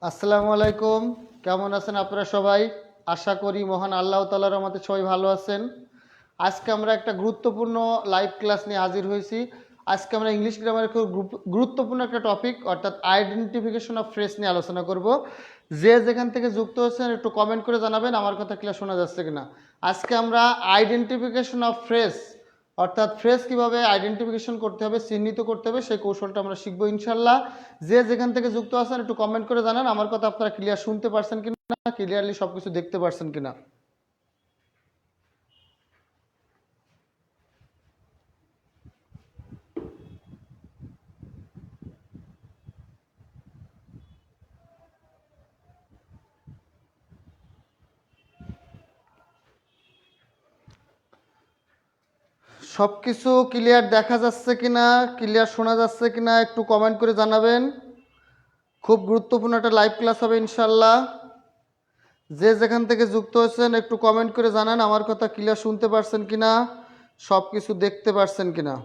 আসসালামু আলাইকুম। কেমন আছেন আপনারা সবাই? আশা করি মহান আল্লাহ তাআলার রহমতে সবাই ভালো আছেন। আজকে আমরা একটা গুরুত্বপূর্ণ লাইভ ক্লাস নিয়ে হাজির হয়েছি। আজকে আমরা ইংলিশ গ্রামারের খুব গুরুত্বপূর্ণ একটা টপিক অর্থাৎ আইডেন্টিফিকেশন অফ ফ্রেজ নিয়ে আলোচনা করব। যে যেখান থেকে যুক্ত হচ্ছেন একটু কমেন্ট করে জানাবেন আমার কথা ক্লিয়ার শোনা যাচ্ছে কিনা। আজকে আমরা আইডেন্টিফিকেশন অফ ফ্রেজ অর্থাৎ ফ্রেজ কিভাবে আইডেন্টিফিকেশন করতে হবে, চিহ্নিত করতে হবে, সেই কৌশলটা আমরা শিখবো ইনশাল্লাহ। যে যেখান থেকে যুক্ত আছেন একটু কমেন্ট করে জানান আমার কথা আপনারা ক্লিয়ার শুনতে পারছেন কিনা, ক্লিয়ারলি সবকিছু দেখতে পারছেন কিনা। সবকিছু ক্লিয়ার দেখা যাচ্ছে কিনা, ক্লিয়ার শোনা যাচ্ছে কিনা একটু কমেন্ট করে জানাবেন। খুব গুরুত্বপূর্ণ একটা লাইভ ক্লাস হবে ইনশাল্লাহ। যে যেখান থেকে যুক্ত হয়েছেন একটু কমেন্ট করে জানান আমার কথা ক্লিয়ার শুনতে পারছেন কিনা, সবকিছু দেখতে পারছেন কিনা।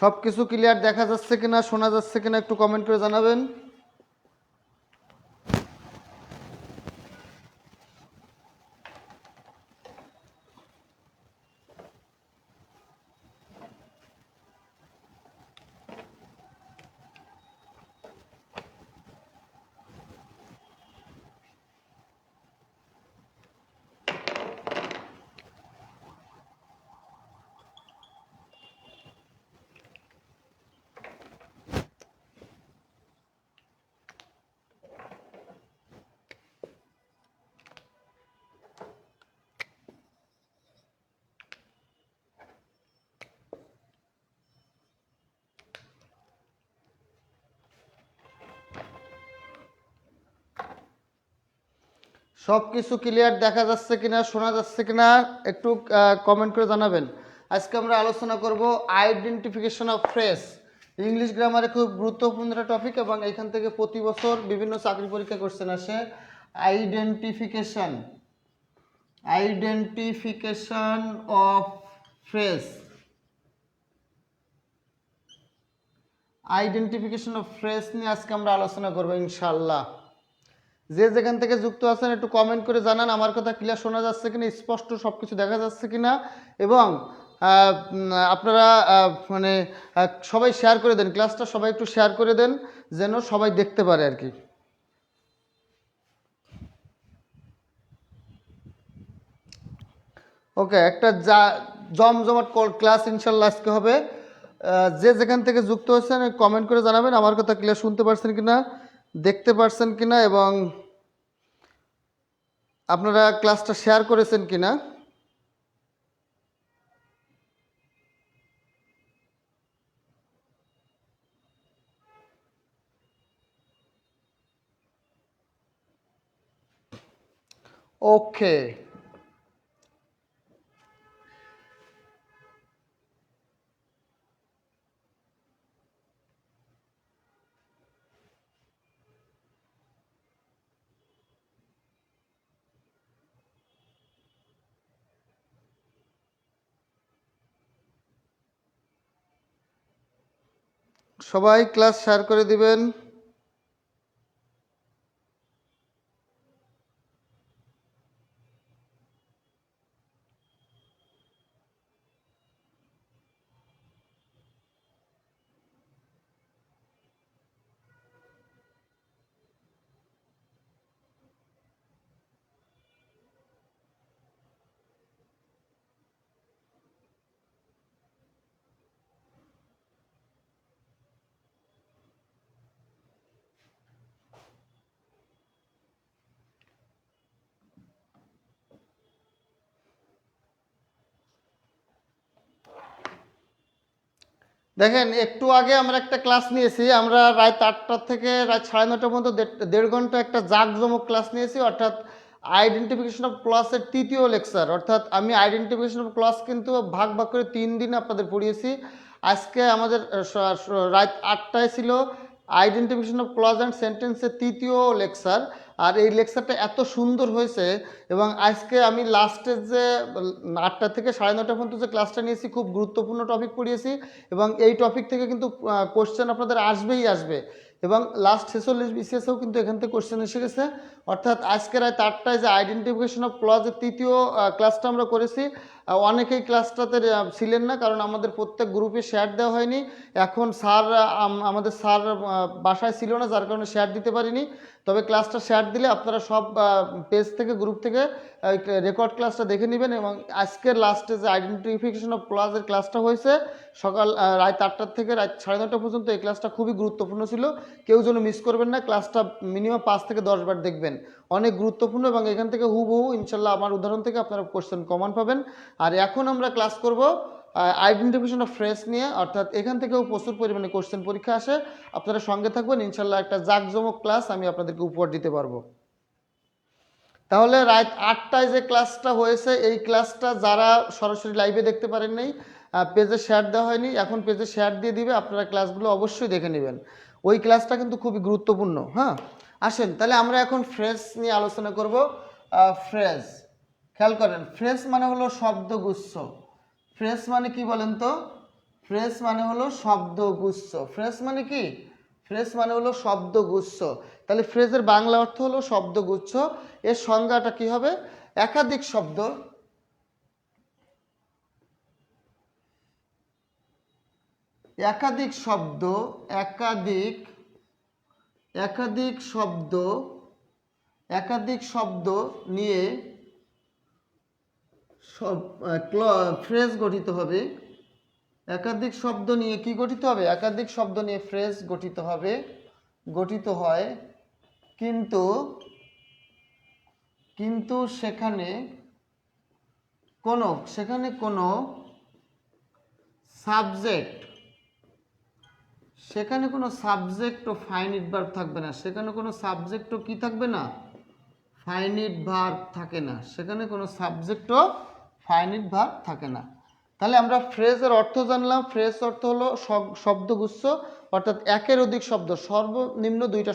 সবকিছু ক্লিয়ার দেখা যাচ্ছে কিনা, শোনা যাচ্ছে কিনা একটু কমেন্ট করে জানাবেন। সব কিছু ক্লিয়ার দেখা যাচ্ছে কিনা, শোনা যাচ্ছে কিনা একটু কমেন্ট করে জানাবেন। আজকে আমরা আলোচনা করব আইডেন্টিফিকেশন অফ ফ্রেজ। ইংলিশ গ্রামারে খুব গুরুত্বপূর্ণ একটা টপিক এবং এখান থেকে প্রতি বছর বিভিন্ন চাকরি পরীক্ষা কোশ্চেন আসে। Identification identification of phrase identification of phrase নিয়ে আজকে আমরা আলোচনা করবো ইনশাল্লাহ। যে যেখান থেকে যুক্ত আছেন একটু কমেন্ট করে জানান আমার কথা ক্লিয়ার শোনা যাচ্ছে কিনা, স্পষ্ট সব কিছু দেখা যাচ্ছে কিনা। এবং আপনারা মানে সবাই শেয়ার করে দেন, ক্লাসটা সবাই একটু শেয়ার করে দেন যেন সবাই দেখতে পারে আর কি। ওকে, একটা জমজমাট ক্লাস ইনশাল্লাহ আজকে হবে। যে যেখান থেকে যুক্ত হচ্ছেন কমেন্ট করে জানাবেন আমার কথা ক্লিয়ার শুনতে পারছেন কিনা, দেখতে পারছেন কিনা এবং আপনারা ক্লাসটা শেয়ার করেছেন কিনা। ওকে, সবাই ক্লাস শেয়ার করে দিবেন। দেখেন একটু আগে আমরা একটা ক্লাস নিয়েছি, আমরা রাত 8টা থেকে রাত 9:30 পর্যন্ত দেড় ঘন্টা একটা জাঁকজমক ক্লাস নিয়েছি, অর্থাৎ আইডেন্টিফিকেশন অফ ক্লসের তৃতীয় লেকচার। অর্থাৎ আমি আইডেন্টিফিকেশন অফ ক্লস কিন্তু ভাগ ভাগ করে 3 দিন আপনাদের পড়িয়েছি। আজকে আমাদের রাত 8টায় ছিল আইডেন্টিফিকেশন অফ ক্লজ অ্যান্ড সেন্টেন্সের তৃতীয় লেকচার। আর এই লেকচারটা এত সুন্দর হয়েছে, এবং আজকে আমি লাস্টের যে 8টা থেকে 9:30 পর্যন্ত যে ক্লাসটা নিয়েছি খুব গুরুত্বপূর্ণ টপিক পড়িয়েছি, এবং এই টপিক থেকে কিন্তু কোশ্চেন আপনাদের আসবেই আসবে, এবং লাস্ট 46 বিসিএসেও কিন্তু এখান থেকে কোশ্চেন এসে গেছে। অর্থাৎ আজকে রাত 8টায় যে আইডেন্টিফিকেশন অফ ক্লজের তৃতীয় ক্লাসটা আমরা করেছি, অনেকেই ক্লাসটাতে ছিলেন না, কারণ আমাদের প্রত্যেক গ্রুপে শেয়ার দেওয়া হয়নি। এখন স্যার আমাদের স্যার বাসায় ছিল না, যার কারণে শেয়ার দিতে পারিনি। তবে ক্লাসটা শেয়ার দিলে আপনারা সব পেজ থেকে গ্রুপ থেকে রেকর্ড ক্লাসটা দেখে নেবেন। এবং আজকের লাস্টে যে আইডেন্টিফিকেশন অফ ক্লজের ক্লাসটা হয়েছে সকাল রাত 8টা থেকে রাত 9:30 পর্যন্ত, এই ক্লাসটা খুবই গুরুত্বপূর্ণ ছিল, কেউ যেন মিস করবেন না। ক্লাসটা মিনিমাম 5 থেকে 10 বার দেখবেন, অনেক গুরুত্বপূর্ণ, এবং এখান থেকে হুবহু ইনশাল্লাহ আমার উদাহরণ থেকে আপনারা কোশ্চেন কমন পাবেন। আর এখন আমরা ক্লাস করব আইডেন্টিফিকেশন অফ ফ্রেজ নিয়ে, অর্থাৎ এখান থেকেও প্রচুর পরিমাণে কোশ্চেন পরীক্ষা আসে। আপনারা সঙ্গে থাকবেন, ইনশাল্লাহ একটা জাঁকজমক ক্লাস আমি আপনাদেরকে উপহার দিতে পারবো। তাহলে রাত 8টায় যে ক্লাসটা হয়েছে, এই ক্লাসটা যারা সরাসরি লাইভে দেখতে পারেন নাই, পেজে শেয়ার দেওয়া হয়নি, এখন পেজে শেয়ার দিয়ে দিবে, আপনারা ক্লাসগুলো অবশ্যই দেখে নেবেন। ওই ক্লাসটা কিন্তু খুবই গুরুত্বপূর্ণ। হ্যাঁ, আসেন তাহলে আমরা এখন ফ্রেজ নিয়ে আলোচনা করব। ফ্রেজ, খেয়াল করেন, ফ্রেজ মানে হলো শব্দগুচ্ছ। ফ্রেজ মানে কি বলেন তো? ফ্রেজ মানে হলো শব্দগুচ্ছ। ফ্রেজ মানে কি? ফ্রেজ মানে হলো শব্দগুচ্ছ। তাহলে ফ্রেজের বাংলা অর্থ হলো শব্দগুচ্ছ। এর সংজ্ঞাটা কি হবে? একাধিক শব্দ, একাধিক শব্দ, একাধিক একাধিক শব্দ, একাধিক শব্দ নিয়ে ফ্রেজ গঠিত হবে। একাধিক শব্দ নিয়ে কি গঠিত হবে? একাধিক শব্দ নিয়ে ফ্রেজ গঠিত হবে, গঠিত হয়। কিন্তু কিন্তু সেখানে কোনো সাবজেক্ট ও ফাইনিট ভার্ব থাকবে না। সেখানে কোনো সাবজেক্ট ও কি থাকবে না? ফাইনিট ভার্ব থাকে না। সেখানে কোনো সাবজেক্ট ও ফাইনিট ভার্ব থাকে না। তাহলে আমরা ফ্রেজের অর্থ জানলাম। ফ্রেজ অর্থ হলো শব্দগুচ্ছ, অর্থাৎ একের অধিক শব্দ, সর্বনিম্ন 2টা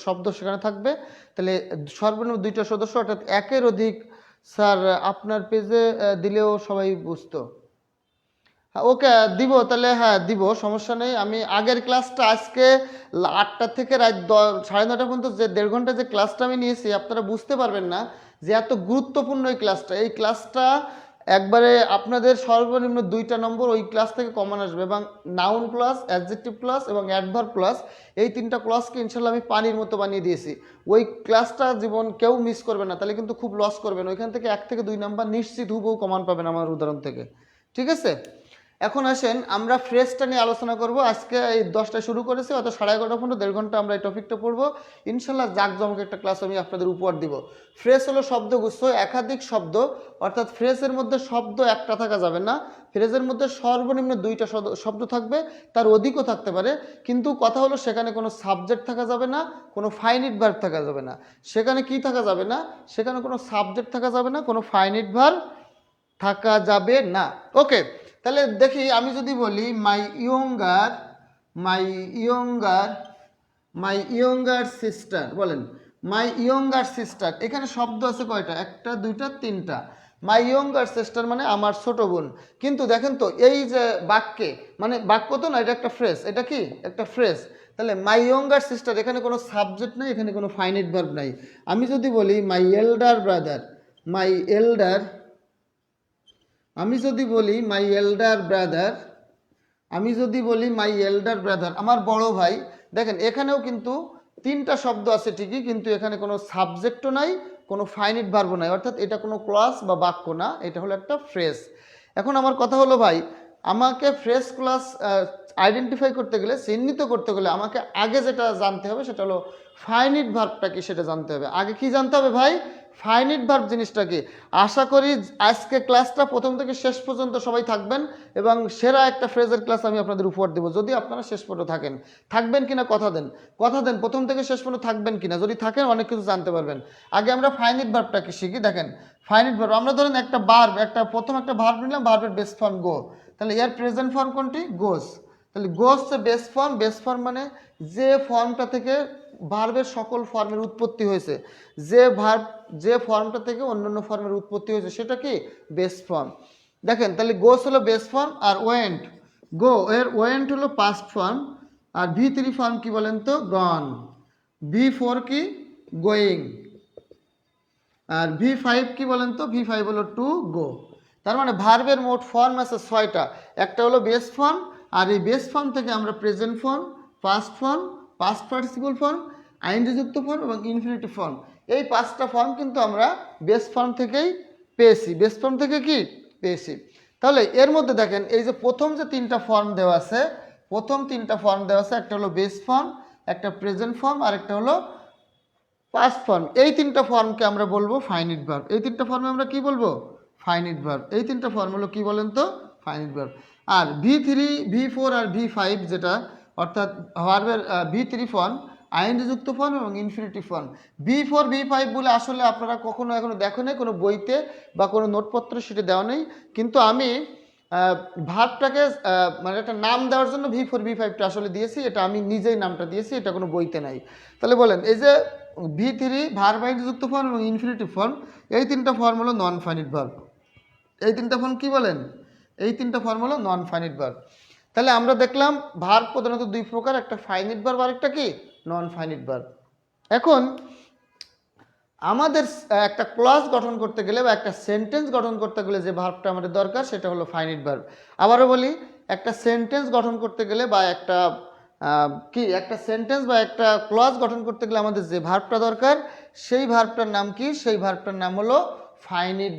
শব্দ সেখানে থাকবে। তাহলে সর্বনিম্ন 2টা সদস্য, অর্থাৎ একের অধিক। স্যার আপনার পেজে দিলেও সবাই বুঝতো। ওকে দিব, তাহলে হ্যাঁ দিব, সমস্যা নেই। আমি আগের ক্লাসটা আজকে 8টা থেকে রাত 9:30 পর্যন্ত যে 1.5 ঘন্টা যে ক্লাসটা আমি নিয়েছি, আপনারা বুঝতে পারবেন না যে এত গুরুত্বপূর্ণ এই ক্লাসটা। এই ক্লাসটা একবারে আপনাদের সর্বনিম্ন 2টা নম্বর ওই ক্লাস থেকে কমন আসবে, এবং নাউন ক্লাস, অ্যাডজেক্টিভ ক্লাস এবং অ্যাডভার্ব ক্লাস, এই 3টা ক্লাসকে ইনশাল্লাহ আমি পানির মতো বানিয়ে দিয়েছি। ওই ক্লাসটা জীবন কেউ মিস করবে না, তাহলে কিন্তু খুব লস করবেন। ওইখান থেকে 1 থেকে 2 নাম্বার নিশ্চিত হুবহু কমন পাবেন আমার উদাহরণ থেকে। ঠিক আছে, এখন আসেন আমরা ফ্রেজটা নিয়ে আলোচনা করব। আজকে এই 10টায় শুরু করেছি, অত 11:30 পর্যন্ত 1.5 ঘন্টা আমরা এই টপিকটা পড়বো। ইনশাল্লাহ জাঁকজমক একটা ক্লাস আমি আপনাদের উপহার দিব। ফ্রেজ হলো শব্দগুচ্ছ, একাধিক শব্দ, অর্থাৎ ফ্রেজের মধ্যে শব্দ একটা থাকা যাবে না। ফ্রেজের মধ্যে সর্বনিম্ন 2টা শব্দ থাকবে, তার অধিকও থাকতে পারে। কিন্তু কথা হলো সেখানে কোনো সাবজেক্ট থাকা যাবে না, কোনো ফাইনিট ভার্ব থাকা যাবে না। সেখানে কি থাকা যাবে না? সেখানে কোনো সাবজেক্ট থাকা যাবে না, কোনো ফাইনিট ভার্ব থাকা যাবে না। ওকে, তাহলে দেখি, আমি যদি বলি মাই ইয়ঙ্গার সিস্টার, বলেন মাই ইয়ঙ্গার সিস্টার। এখানে শব্দ আছে কয়টা? 1টা 2টা 3টা। মাই ইয়ঙ্গার সিস্টার মানে আমার ছোট বোন। কিন্তু দেখেন তো, এই যে বাক্যে, মানে বাক্য তো না, এটা একটা ফ্রেজ। এটা কি? একটা ফ্রেজ। তাহলে মাই ইয়ঙ্গার সিস্টার, এখানে কোনো সাবজেক্ট নাই, এখানে কোনো ফাইনিট ভার্ব নাই। আমি যদি বলি মাই এল্ডার ব্রাদার, আমি যদি বলি মাই এল্ডার ব্রাদার, আমার বড় ভাই, দেখেন এখানেও কিন্তু 3টা শব্দ আছে ঠিকই, কিন্তু এখানে কোনো সাবজেক্টও নাই, কোনো ফাইনিট ভার্বও নাই, অর্থাৎ এটা কোনো ক্লজ বা বাক্য না, এটা হলো একটা ফ্রেজ। এখন আমার কথা হলো ভাই, আমাকে ফ্রেজ ক্লজ আইডেন্টিফাই করতে গেলে, চিহ্নিত করতে গেলে আমাকে আগে যেটা জানতে হবে সেটা হলো ফাইনিট ভার্বটা কি, সেটা জানতে হবে। আগে কি জানতে হবে ভাই? ফাইনিট ভার্ব জিনিসটা কি। আশা করি আজকে ক্লাসটা প্রথম থেকে শেষ পর্যন্ত সবাই থাকবেন এবং সেরা একটা ফ্রেজের ক্লাস আমি আপনাদের উপহার দেবো, যদি আপনারা শেষ পর্যন্ত থাকবেন কিনা কথা দেন, প্রথম থেকে শেষ পর্যন্ত থাকবেন কিনা। যদি থাকেন অনেক কিছু জানতে পারবেন। আগে আমরা ফাইনিট ভার্বটাকে শিখি। দেখেন ফাইনিট ভার্ব, আমরা ধরেন একটা ভার্ব, প্রথম একটা ভার্ব নিলাম, ভার্বের বেস ফর্ম গো, তাহলে এর প্রেজেন্ট ফর্ম কোনটি, গোস। তাহলে গোস বেস ফর্ম মানে যে ফর্মটা থেকে ভার্বের সকল ফর্মের উৎপত্তি হয়েছে, যে ফর্মটা থেকে অন্যান্য ফর্মের উৎপত্তি হয়েছে সেটা কি বেস ফর্ম। দেখেন তাহলে গোস হলো বেস ফর্ম, আর ওয়েন্ট, ওয়েন্ট হলো পাস্ট ফর্ম, আর V3 ফর্ম কি বলেন তো, গন। V4 কি, গোয়িং। আর V5 কি বলেন তো, V5 হলো টু গো। তার মানে ভার্বের মোট ফর্ম আছে 6টা। একটা হলো বেস ফর্ম, আর এই বেস ফর্ম থেকে আমরা present form, past form, past participle form, আইনযুক্ত ফর্ম এবং ইনফিনিটিভ ফর্ম, এই 5টা ফর্ম কিন্তু আমরা বেস ফর্ম থেকেই পেয়েছি। তাহলে এর মধ্যে দেখেন এই যে প্রথম যে 3টা ফর্ম দেওয়া আছে, একটা হলো বেস ফর্ম, একটা প্রেজেন্ট ফর্ম, আর একটা হলো পাস্ট ফর্ম। এই 3টা ফর্মকে আমরা বলবো ফাইনিট ভার্ব। এই 3টা ফর্মে আমরা কি বলবো, ফাইনিট ভার্ব। এই 3টা ফর্ম হলো কি বলেন তো, ফাইনিট ভার্ব। আর V3, V4 আর V5 যেটা, অর্থাৎ ভার্বের V3 ফর্ম, আইনযুক্ত ফর্ম এবং ইনফিনিটিভ ফর্ম। V4 V5 বলে আসলে আপনারা কখনো এখনো দেখো নাই কোনো বইতে বা কোনো নোটপত্র সেটা দেওয়া নেই, কিন্তু আমি ভার্বটাকে মানে একটা নাম দেওয়ার জন্য V4 V5টা আসলে দিয়েছি, এটা আমি নিজেই নামটা দিয়েছি, এটা কোনো বইতে নাই। তাহলে বলেন এই যে V3 ভার্ব আইনযুক্ত ফর্ম এবং ইনফিনিটিভ ফর্ম, এই 3টা ফর্ম হলো নন ফাইনিট ভার্ব। এই 3টা ফর্ম কি বলেন, এই 3টা ফর্ম হলো নন ফাইনিট ভার্ব। তাহলে আমরা দেখলাম ভার্ব প্রধানত 2 প্রকার, একটা ফাইনিট ভার্ব আর একটা কি নন ফাইনিট ভার্ব। এখন আমাদের একটা ক্লজ গঠন করতে গেলে বা একটা সেন্টেন্স গঠন করতে গেলে যে ভার্বটা আমাদের দরকার সেটা হলো ফাইনিট ভার্ব। আবারও বলি, একটা সেন্টেন্স গঠন করতে গেলে বা একটা ক্লজ গঠন করতে গেলে আমাদের যে ভার্বটা দরকার সেই ভার্বটার নাম কি, সেই ভার্বটার নাম হলো ফাইনিট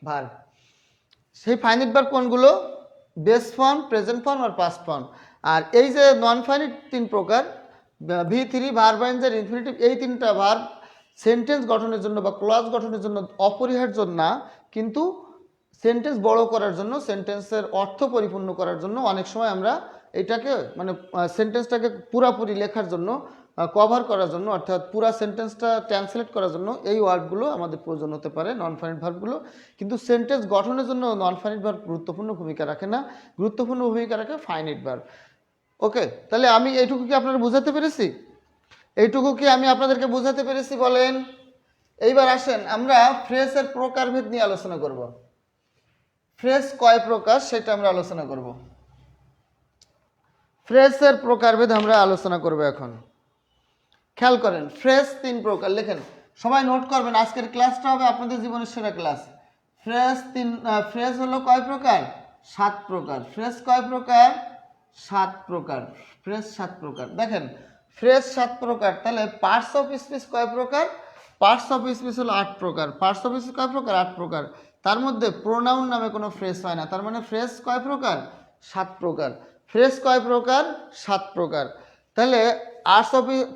ভার্ব। সেই ফাইনিট ভার্ব কোনগুলো, বেস ফর্ম, প্রেজেন্ট ফর্ম আর পাস্ট ফর্ম। আর এই যে নন ফাইনিট 3 প্রকার, V3 ভার্ব আইনজার ইনফিনিটিভ, এই 3টা ভার্ব সেন্টেন্স গঠনের জন্য বা ক্লজ গঠনের জন্য অপরিহার্য না, কিন্তু সেন্টেন্স বড় করার জন্য, সেন্টেন্সের অর্থ পরিপূর্ণ করার জন্য অনেক সময় আমরা এটাকে মানে সেন্টেন্সটাকে পুরাপুরি লেখার জন্য, কভার করার জন্য, অর্থাৎ পুরা সেন্টেন্সটা ট্রান্সলেট করার জন্য এই ওয়ার্ডগুলো আমাদের প্রয়োজন হতে পারে, নন ফাইনিট ভার্বগুলো। কিন্তু সেন্টেন্স গঠনের জন্য নন ফাইনিট ভার্ব গুরুত্বপূর্ণ ভূমিকা রাখে না, গুরুত্বপূর্ণ ভূমিকা রাখে ফাইনিট ভার্ব। ওকে, তাহলে আমি এইটুকু কি আপনারা বুঝাতে পেরেছি? বলেন। এইবার আসেন আমরা ফ্রেজের প্রকারভেদ নিয়ে আলোচনা করব। ফ্রেজ কয় প্রকার সেটা আমরা আলোচনা করব। ফ্রেজের প্রকারভেদ আমরা আলোচনা করব এখন। খেয়াল করেন, ফ্রেজ 3 প্রকার। লেখেন, সবাই নোট করবেন, আজকের ক্লাসটা হবে আপনাদের জীবনের সেরা ক্লাস। ফ্রেজ হলো কয় প্রকার, 7 প্রকার। ফ্রেজ কয় প্রকার, 7 প্রকার। ফ্রেজ 7 প্রকার। দেখেন ফ্রেজ 7 প্রকার, তাহলে পার্টস অফ স্পিচ কয় প্রকার, পার্টস অফ স্পিচ হলো 8 প্রকার। পার্টস অফ স্পিচ কয় প্রকার, 8 প্রকার। তার মধ্যে প্রোনাউন নামে কোনো ফ্রেজ হয় না, তার মানে ফ্রেজ কয় প্রকার, 7 প্রকার। ফ্রেজ কয় প্রকার, 7 প্রকার। তাহলে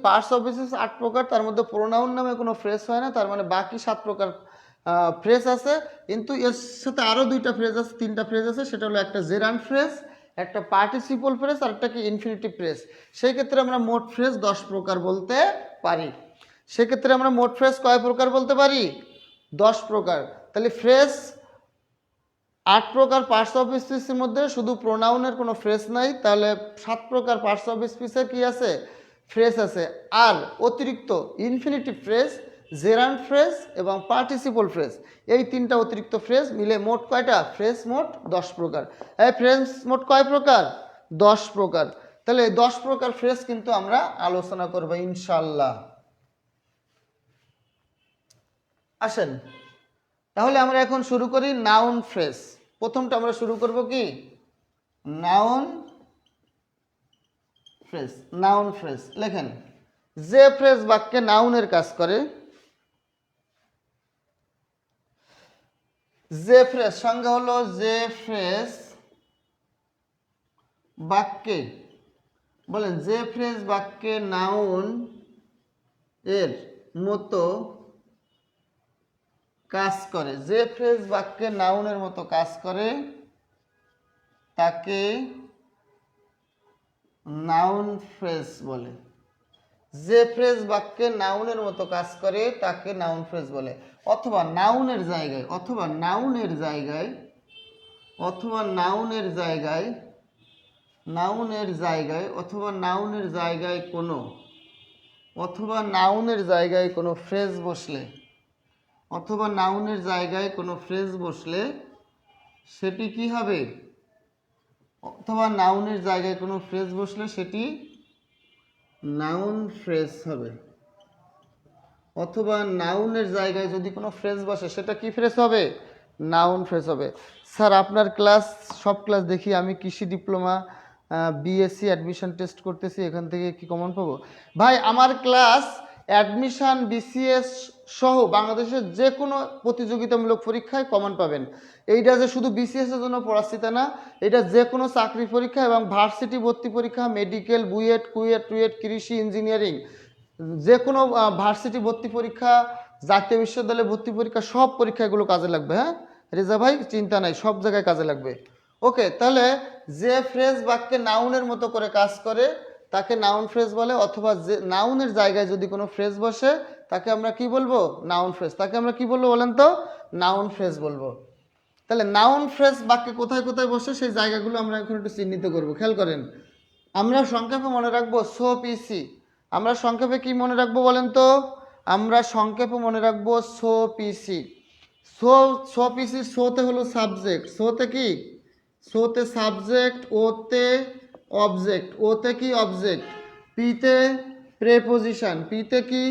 পার্টস অফ স্পিচ 8 প্রকার, তার মধ্যে প্রোনাউন নামে কোনো ফ্রেজ হয় না, তার মানে বাকি 7 প্রকার ফ্রেজ আছে। কিন্তু এর সাথে আরও 2টা ফ্রেজ আছে, 3টা ফ্রেজ আছে, সেটা হলো একটা জেরান্ড ফ্রেজ, একটা পার্টিসিপল ফ্রেজ, আর একটা কি ইনফিনিটিভ ফ্রেজ। সেই ক্ষেত্রে আমরা মোট ফ্রেজ 10 প্রকার বলতে পারি। সেক্ষেত্রে আমরা মোট ফ্রেজ কয় প্রকার বলতে পারি, 10 প্রকার। তাহলে ফ্রেজ 8 প্রকার পার্টস অফ স্পিচের মধ্যে শুধু প্রোনাউনের কোনো ফ্রেজ নাই, তাহলে 7 প্রকার পার্টস অফ স্পিচের কি আছে, ফ্রেজ আছে। আর অতিরিক্ত ইনফিনিটিভ ফ্রেজ, জেরান্ড ফ্রেজ এবং পার্টিসিপল ফ্রেজ, এই 3টা অতিরিক্ত ফ্রেজ মিলে মোট কয়টা ফ্রেজ, মোট 10 প্রকার। এই ফ্রেজ মোট কয় প্রকার, 10 প্রকার। তাহলে 10 প্রকার ফ্রেজ কিন্তু আমরা আলোচনা করব ইনশাআল্লাহ। আসেন তাহলে আমরা এখন শুরু করি নাউন ফ্রেজ। প্রথমটা আমরা শুরু করব কি, নাউন ফ্রেজ। নাউন ফ্রেজ লেখেন, যে ফ্রেজ বাক্যে নাউনের কাজ করে, যে ফ্রেজ সংজ্ঞা হলো যে ফ্রেজ বাক্যে, বলেন যে ফ্রেজ বাক্যে নাউন এর মতো কাজ করে, যে ফ্রেজ বাক্যে নাউনের মতো কাজ করে তাকে নাউন ফ্রেজ বলে। যে ফ্রেজ বাক্যে নাউনের মতো কাজ করে তাকে নাউন ফ্রেজ বলে। অথবা নাউনের জায়গায় অথবা নাউনের জায়গায় অথবা নাউনের জায়গায় নাউনের জায়গায় অথবা নাউনের জায়গায় কোনো অথবা নাউনের জায়গায় কোনো ফ্রেজ বসলে অথবা নাউনের জায়গায় কোনো ফ্রেজ বসলে সেটি কি হবে? অথবা নাউনের জায়গায় কোনো ফ্রেজ বসলে সেটি নাউন ফ্রেজ হবে। অথবা নাউনের জায়গায় যদি কোনো ফ্রেজ বসে সেটা কি ফ্রেজ হবে? নাউন ফ্রেজ হবে। স্যার আপনার ক্লাস সব ক্লাস দেখি, আমি কৃষি ডিপ্লোমা বিএসসি অ্যাডমিশন টেস্ট করতেছি, এখান থেকে কি কমন পাবো? ভাই আমার ক্লাস অ্যাডমিশন বিসিএস সহ বাংলাদেশের যে কোনো প্রতিযোগিতামূলক পরীক্ষায় কমন পাবেন। এইটা যে শুধু বিসিএস এর জন্য পড়াচ্ছি তা না, এটা যে কোনো চাকরি পরীক্ষা এবং ভার্সিটি ভর্তি পরীক্ষা, মেডিকেল, বুয়েট, কুয়েট, টুয়েট, কৃষি, ইঞ্জিনিয়ারিং, যে কোনো ভার্সিটি ভর্তি পরীক্ষা, জাতীয় বিশ্ববিদ্যালয়ে ভর্তি পরীক্ষা, সব পরীক্ষাগুলো কাজে লাগবে। হ্যাঁ রেজা ভাই, চিন্তা নাই, সব জায়গায় কাজে লাগবে। ওকে, তাহলে যে ফ্রেজ বাক্যে নাউনের মতো করে কাজ করে তাকে নাউন ফ্রেজ বলে। অথবা যে নাউনের জায়গায় যদি কোনো ফ্রেজ বসে তাকে আমরা কি বলবো? Noun phrase. তাকে আমরা কি বলবো বলেন তো? নাউন ফ্রেজ বলবো। তাহলে নাউন ফ্রেজ বাক্যে কোথায় কোথায় বসে সেই জায়গাগুলো আমরা এখন একটু চিহ্নিত করবো। খেয়াল করেন, আমরা সংক্ষেপে মনে রাখবো সো পিসি। আমরা সংক্ষেপে কি মনে রাখবো বলেন তো? আমরা সংক্ষেপে মনে রাখবো সো পিসি। সো পিসি, সোতে হলো সাবজেক্ট, সোতে কি? সোতে সাবজেক্ট, ওতে অবজেক্ট, ওতে কি? অবজেক্ট। পিতে প্রেপোজিশন, পিতে কি?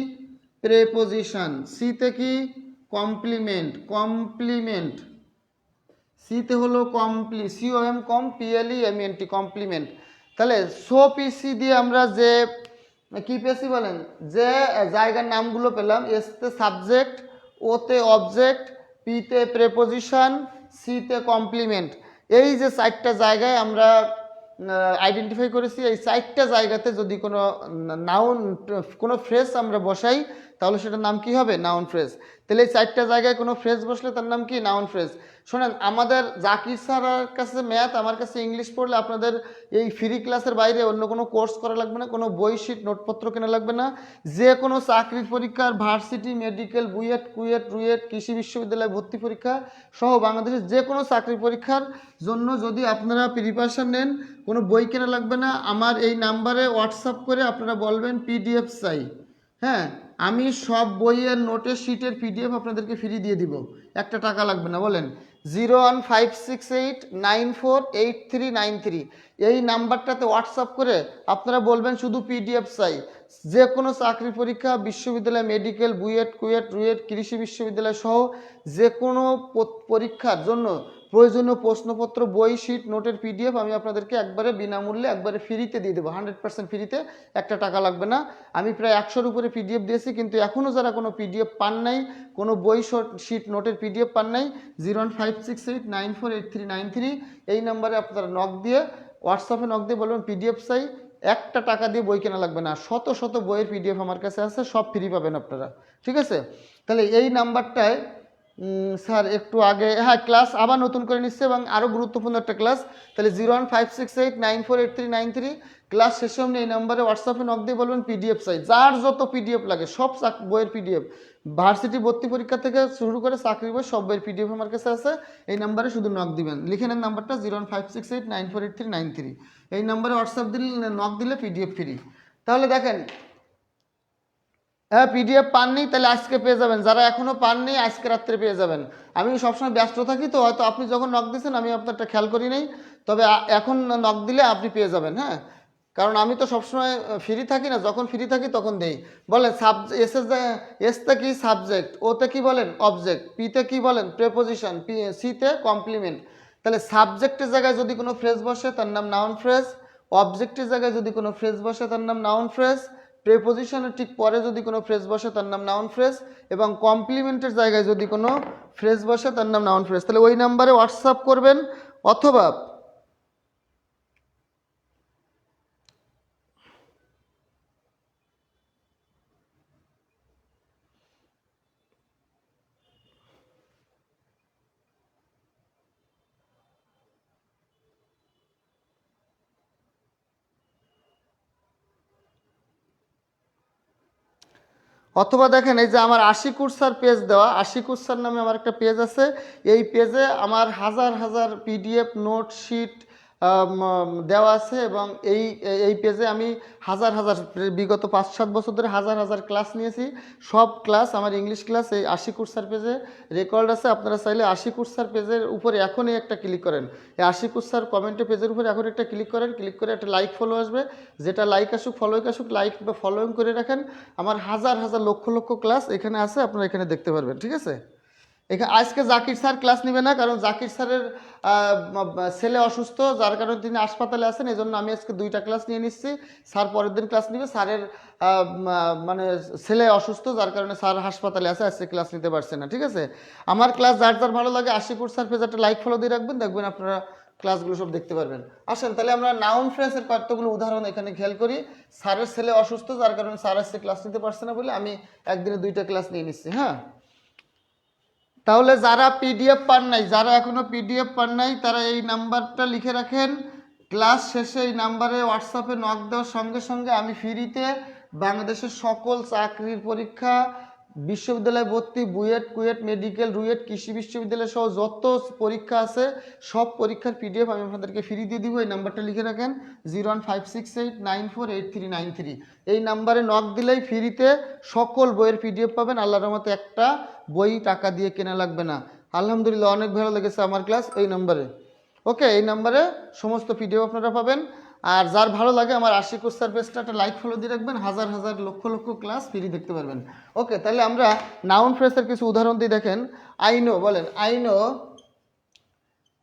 প্রেপোজিশন। সিতে কি? Complement, complement. সিতে হলো সিওএম কম পিএলইএমএনটি, কমপ্লিমেন্ট। তাহলে সো পিসি দিয়ে আমরা যে কি পেয়েছি বলেন? যে জায়গার নামগুলো পেলাম, এসতে সাবজেক্ট, ওতে অবজেক্ট, পিতে প্রেপোজিশন, সিতে কমপ্লিমেন্ট। এই যে চারটা জায়গায় আমরা আইডেন্টিফাই করেছি, এই চারটা জায়গাতে যদি কোনো নাউন কোনো ফ্রেজ আমরা বসাই তাহলে সেটার নাম কি হবে? Noun phrase. তাহলে এই চারটা জায়গায় কোনো ফ্রেজ বসলে তার নাম কি? Noun phrase. শোনেন, আমাদের জাকির স্যারের কাছে ম্যাথ, আমার কাছে ইংলিশ পড়লে আপনাদের এই ফ্রি ক্লাসের বাইরে অন্য কোনো কোর্স করা লাগবে না, কোনো বই শিট নোটপত্র কেনা লাগবে না। যে কোনো চাকরির পরীক্ষার, ভার্সিটি, মেডিকেল, বুয়েট, কুয়েট, রুয়েট, কৃষি বিশ্ববিদ্যালয় ভর্তি পরীক্ষা সহ বাংলাদেশের যে কোনো চাকরির পরীক্ষার জন্য যদি আপনারা প্রিপারেশন নেন, কোনো বই কেনা লাগবে না। আমার এই নাম্বারে হোয়াটসঅ্যাপ করে আপনারা বলবেন পিডিএফ চাই। হ্যাঁ, আমি সব বইয়ের নোটের শিটের পিডিএফ আপনাদেরকে ফ্রি দিয়ে দিব, একটা টাকা লাগবে না। বলেন 01568948393, এই নাম্বারটাতে হোয়াটসঅ্যাপ করে আপনারা বলবেন শুধু পিডিএফ চাই। যে কোনো চাকরি পরীক্ষা, বিশ্ববিদ্যালয়, মেডিকেল, বুয়েট, কুয়েট, রুয়েট, কৃষি বিশ্ববিদ্যালয় সহ যে কোনো পরীক্ষার জন্য প্রয়োজনীয় প্রশ্নপত্র, বই, শিট, নোটের পিডিএফ আমি আপনাদেরকে একবারে বিনামূল্যে একবারে ফ্রিতে দিয়ে দেবো, 100% ফ্রিতে, একটা টাকা লাগবে না। আমি প্রায় 100-র উপরে পিডিএফ দিয়েছি, কিন্তু এখনও যারা কোনো পিডিএফ পান নাই, কোনো বই, শিট, নোটের পিডিএফ পান নাই, 01568948393 এই নাম্বারে আপনারা নক দিয়ে, হোয়াটসঅ্যাপে নক দিয়ে বলবেন পিডিএফ চাই। একটা টাকা দিয়ে বই কেনা লাগবে না, শত শত বইয়ের পিডিএফ আমার কাছে আছে, সব ফ্রি পাবেন আপনারা। ঠিক আছে? তাহলে এই নাম্বারটায় স্যার একটু আগে, হ্যাঁ ক্লাস আবার নতুন করে নিচ্ছে এবং আরও গুরুত্বপূর্ণ একটা ক্লাস। তাহলে 01568948393 ক্লাস শেষে আপনি এই নাম্বারে হোয়াটসঅ্যাপে নক দিয়ে বলবেন পিডিএফ চাই। যার যত পিডিএফ লাগে সব বইয়ের পিডিএফ, ভার্সিটি ভর্তি পরীক্ষা থেকে শুরু করে চাকরি বই সব বইয়ের পিডিএফ আমার কাছে আছে। এই নাম্বারে শুধু নক দিবেন, লিখে নেন নাম্বারটা 01568948393, এই নাম্বারে হোয়াটসঅ্যাপ দিলে, নক দিলে পিডিএফ ফ্রি। তাহলে দেখেন, হ্যাঁ পিডিএফ পাননি তাহলে আজকে পেয়ে যাবেন, যারা এখনও পাননি আজকে রাত্রে পেয়ে যাবেন। আমি সবসময় ব্যস্ত থাকি, তো হয়তো আপনি যখন নক দিয়েছেন আমি আপনারটা খেয়াল করি নাই, তবে এখন নক দিলে আপনি পেয়ে যাবেন। হ্যাঁ, কারণ আমি তো সবসময় ফ্রি থাকি না, যখন ফ্রি থাকি তখন দেই। বলেন এসতে কি? সাবজেক্ট, ওতে কি বলেন? অবজেক্ট, পিতে কি বলেন? প্রেপোজিশন, সিতে কমপ্লিমেন্ট। তাহলে সাবজেক্টের জায়গায় যদি কোনো ফ্রেজ বসে তার নাম নাউন ফ্রেজ, অবজেক্টের জায়গায় যদি কোনো ফ্রেজ বসে তার নাম নাউন ফ্রেজ, প্রেপোজিশনের ঠিক পরে যদি কোনো ফ্রেজ বসে তার নাম নাউন ফ্রেজ, এবং কমপ্লিমেন্টের জায়গায় যদি কোনো ফ্রেজ বসে তার নাম নাউন ফ্রেজ। তাহলে ওই নাম্বারে হোয়াটসঅ্যাপ করবেন, অথবা অথবা দেখেন এই যে আমার আশিকুর স্যার পেজ দেওয়া, আশিকুর স্যার নামে আমার একটা পেজ আছে। এই পেজে আমার হাজার হাজার পিডিএফ নোট শিট দেওয়া আছে, এবং এই এই পেজে আমি হাজার হাজার বিগত 5-7 বছর ধরে হাজার হাজার ক্লাস নিয়েছি। সব ক্লাস আমার ইংলিশ ক্লাস এই আশিকুর স্যার পেজে রেকর্ড আছে। আপনারা চাইলে আশিকুর স্যার পেজের উপরে এখনই একটা ক্লিক করেন, এই আশিকুর স্যার কমেন্টে পেজের উপরে এখন একটা ক্লিক করেন, ক্লিক করে একটা লাইক ফলো আসবে, যেটা লাইক আসুক ফলোইং আসুক, লাইক বা ফলোইং করে রাখেন। আমার হাজার হাজার লক্ষ লক্ষ ক্লাস এখানে আছে, আপনারা এখানে দেখতে পারবেন। ঠিক আছে, এখানে আজকে জাকির স্যার ক্লাস নেবে না, কারণ জাকির স্যারের ছেলে অসুস্থ, যার কারণে তিনি হাসপাতালে আছেন। এই জন্য আমি আজকে 2টা ক্লাস নিয়ে নিচ্ছি। স্যার পরের দিন ক্লাস নেবে, স্যারের মানে ছেলে অসুস্থ, যার কারণে স্যার হাসপাতালে আছে, আজকে ক্লাস নিতে পারছে না। ঠিক আছে, আমার ক্লাস যার যার ভালো লাগে আশিকুর স্যার পেজ একটা লাইক ফলো দিয়ে রাখবেন, দেখবেন আপনারা ক্লাসগুলো সব দেখতে পারবেন। আসেন তাহলে আমরা নাউন ফ্রেজের কতগুলো উদাহরণ এখানে খেয়াল করি। স্যারের ছেলে অসুস্থ, যার কারণে স্যার আজকে ক্লাস নিতে পারছে না বলে আমি একদিনে 2টা ক্লাস নিয়ে নিচ্ছি। হ্যাঁ, তাহলে যারা পিডিএফ পান নাই, যারা এখনো পিডিএফ পান নাই, তারা এই নাম্বারটা লিখে রাখেন। ক্লাস শেষে এই নাম্বারে হোয়াটসঅ্যাপে নক দেওয়ার সঙ্গে সঙ্গে আমি ফ্রিতে বাংলাদেশের সকল চাকরির পরীক্ষা, বিশ্ববিদ্যালয় ভর্তি, বুয়েট, কুয়েট, মেডিকেল, রুয়েট, কৃষি বিশ্ববিদ্যালয় সহ যত পরীক্ষা আছে সব পরীক্ষার পিডিএফ আমি আপনাদেরকে ফ্রি দিয়ে দিব। এই নাম্বারটা লিখে রাখেন 01568948393। এই নাম্বারে নক দিলেই ফ্রিতে সকল বইয়ের পিডিএফ পাবেন। আল্লাহর রহমতে একটা বই টাকা দিয়ে কেনা লাগবে না। আলহামদুলিল্লাহ, অনেক ভালো লেগেছে আমার ক্লাস এই নাম্বারে। ওকে, এই নাম্বারে সমস্ত পিডিএফ আপনারা পাবেন। আর যার ভালো লাগে আমার আশিকুর স্যার পেজটা একটা লাইক ফলো দিয়ে রাখবেন, হাজার হাজার লক্ষ লক্ষ ক্লাস ফ্রি দেখতে পারবেন। ওকে, তাহলে আমরা নাউন ফ্রেজের কিছু উদাহরণ দিয়ে দেখেন। আই নো বলেন, আই নো,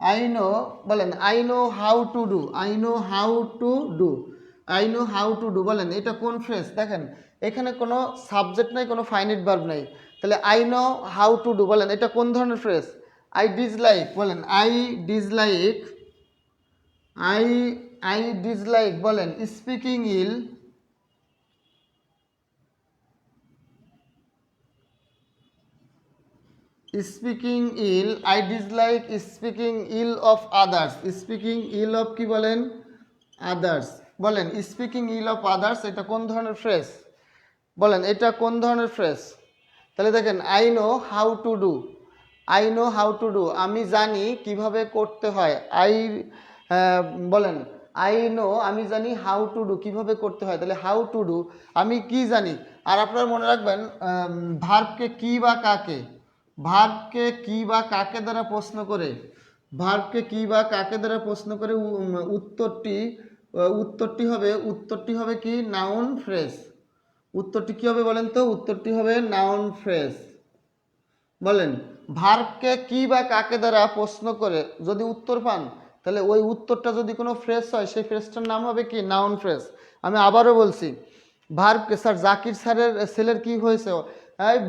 আই নো বলেন, I know how to do, I know how to do, I know how to do বলেন, এটা কোন ফ্রেজ? দেখেন এখানে কোনো সাবজেক্ট নাই, কোনো ফাইনাইট ভার্ব নাই। তাহলে I know how to do বলেন, এটা কোন ধরনের ফ্রেজ? আই ডিসলাইক বলেন, I dislike, I I dislike বলেন speaking ill, speaking ill, I dislike speaking ill of others, speaking ill of কি বলেন? আদার্স বলেন, স্পিকিং ইল অফ আদার্স এটা কোন ধরনের ফ্রেজ? বলেন এটা কোন ধরনের ফ্রেজ? তাহলে দেখেন I know how to do, I know how to do আমি জানি কিভাবে করতে হয়। আই বলেন আই নো আমি জানি, হাউ টু ডু কিভাবে করতে হয়। তাহলে হাউ টু ডু আমি কি জানি। আর আপনারা মনে রাখবেন ভার্বকে কি বা কাকে, ভার্বকে কি বা কাকে দ্বারা প্রশ্ন করে, ভার্বকে কি বা কাকে দ্বারা প্রশ্ন করে উত্তরটি হবে কি? Noun phrase. উত্তরটি কি হবে বলেন তো? উত্তরটি হবে নাউন ফ্রেজ। বলেন ভার্বকে কি বা কাকে দ্বারা প্রশ্ন করে যদি উত্তর পান, তাহলে ওই উত্তরটা যদি কোনো ফ্রেজ হয় সেই ফ্রেজটার নাম হবে কি? Noun phrase. আমি আবারও বলছি, ভার্বকে স্যার জাকির স্যারের ছেলের কি হয়েছে?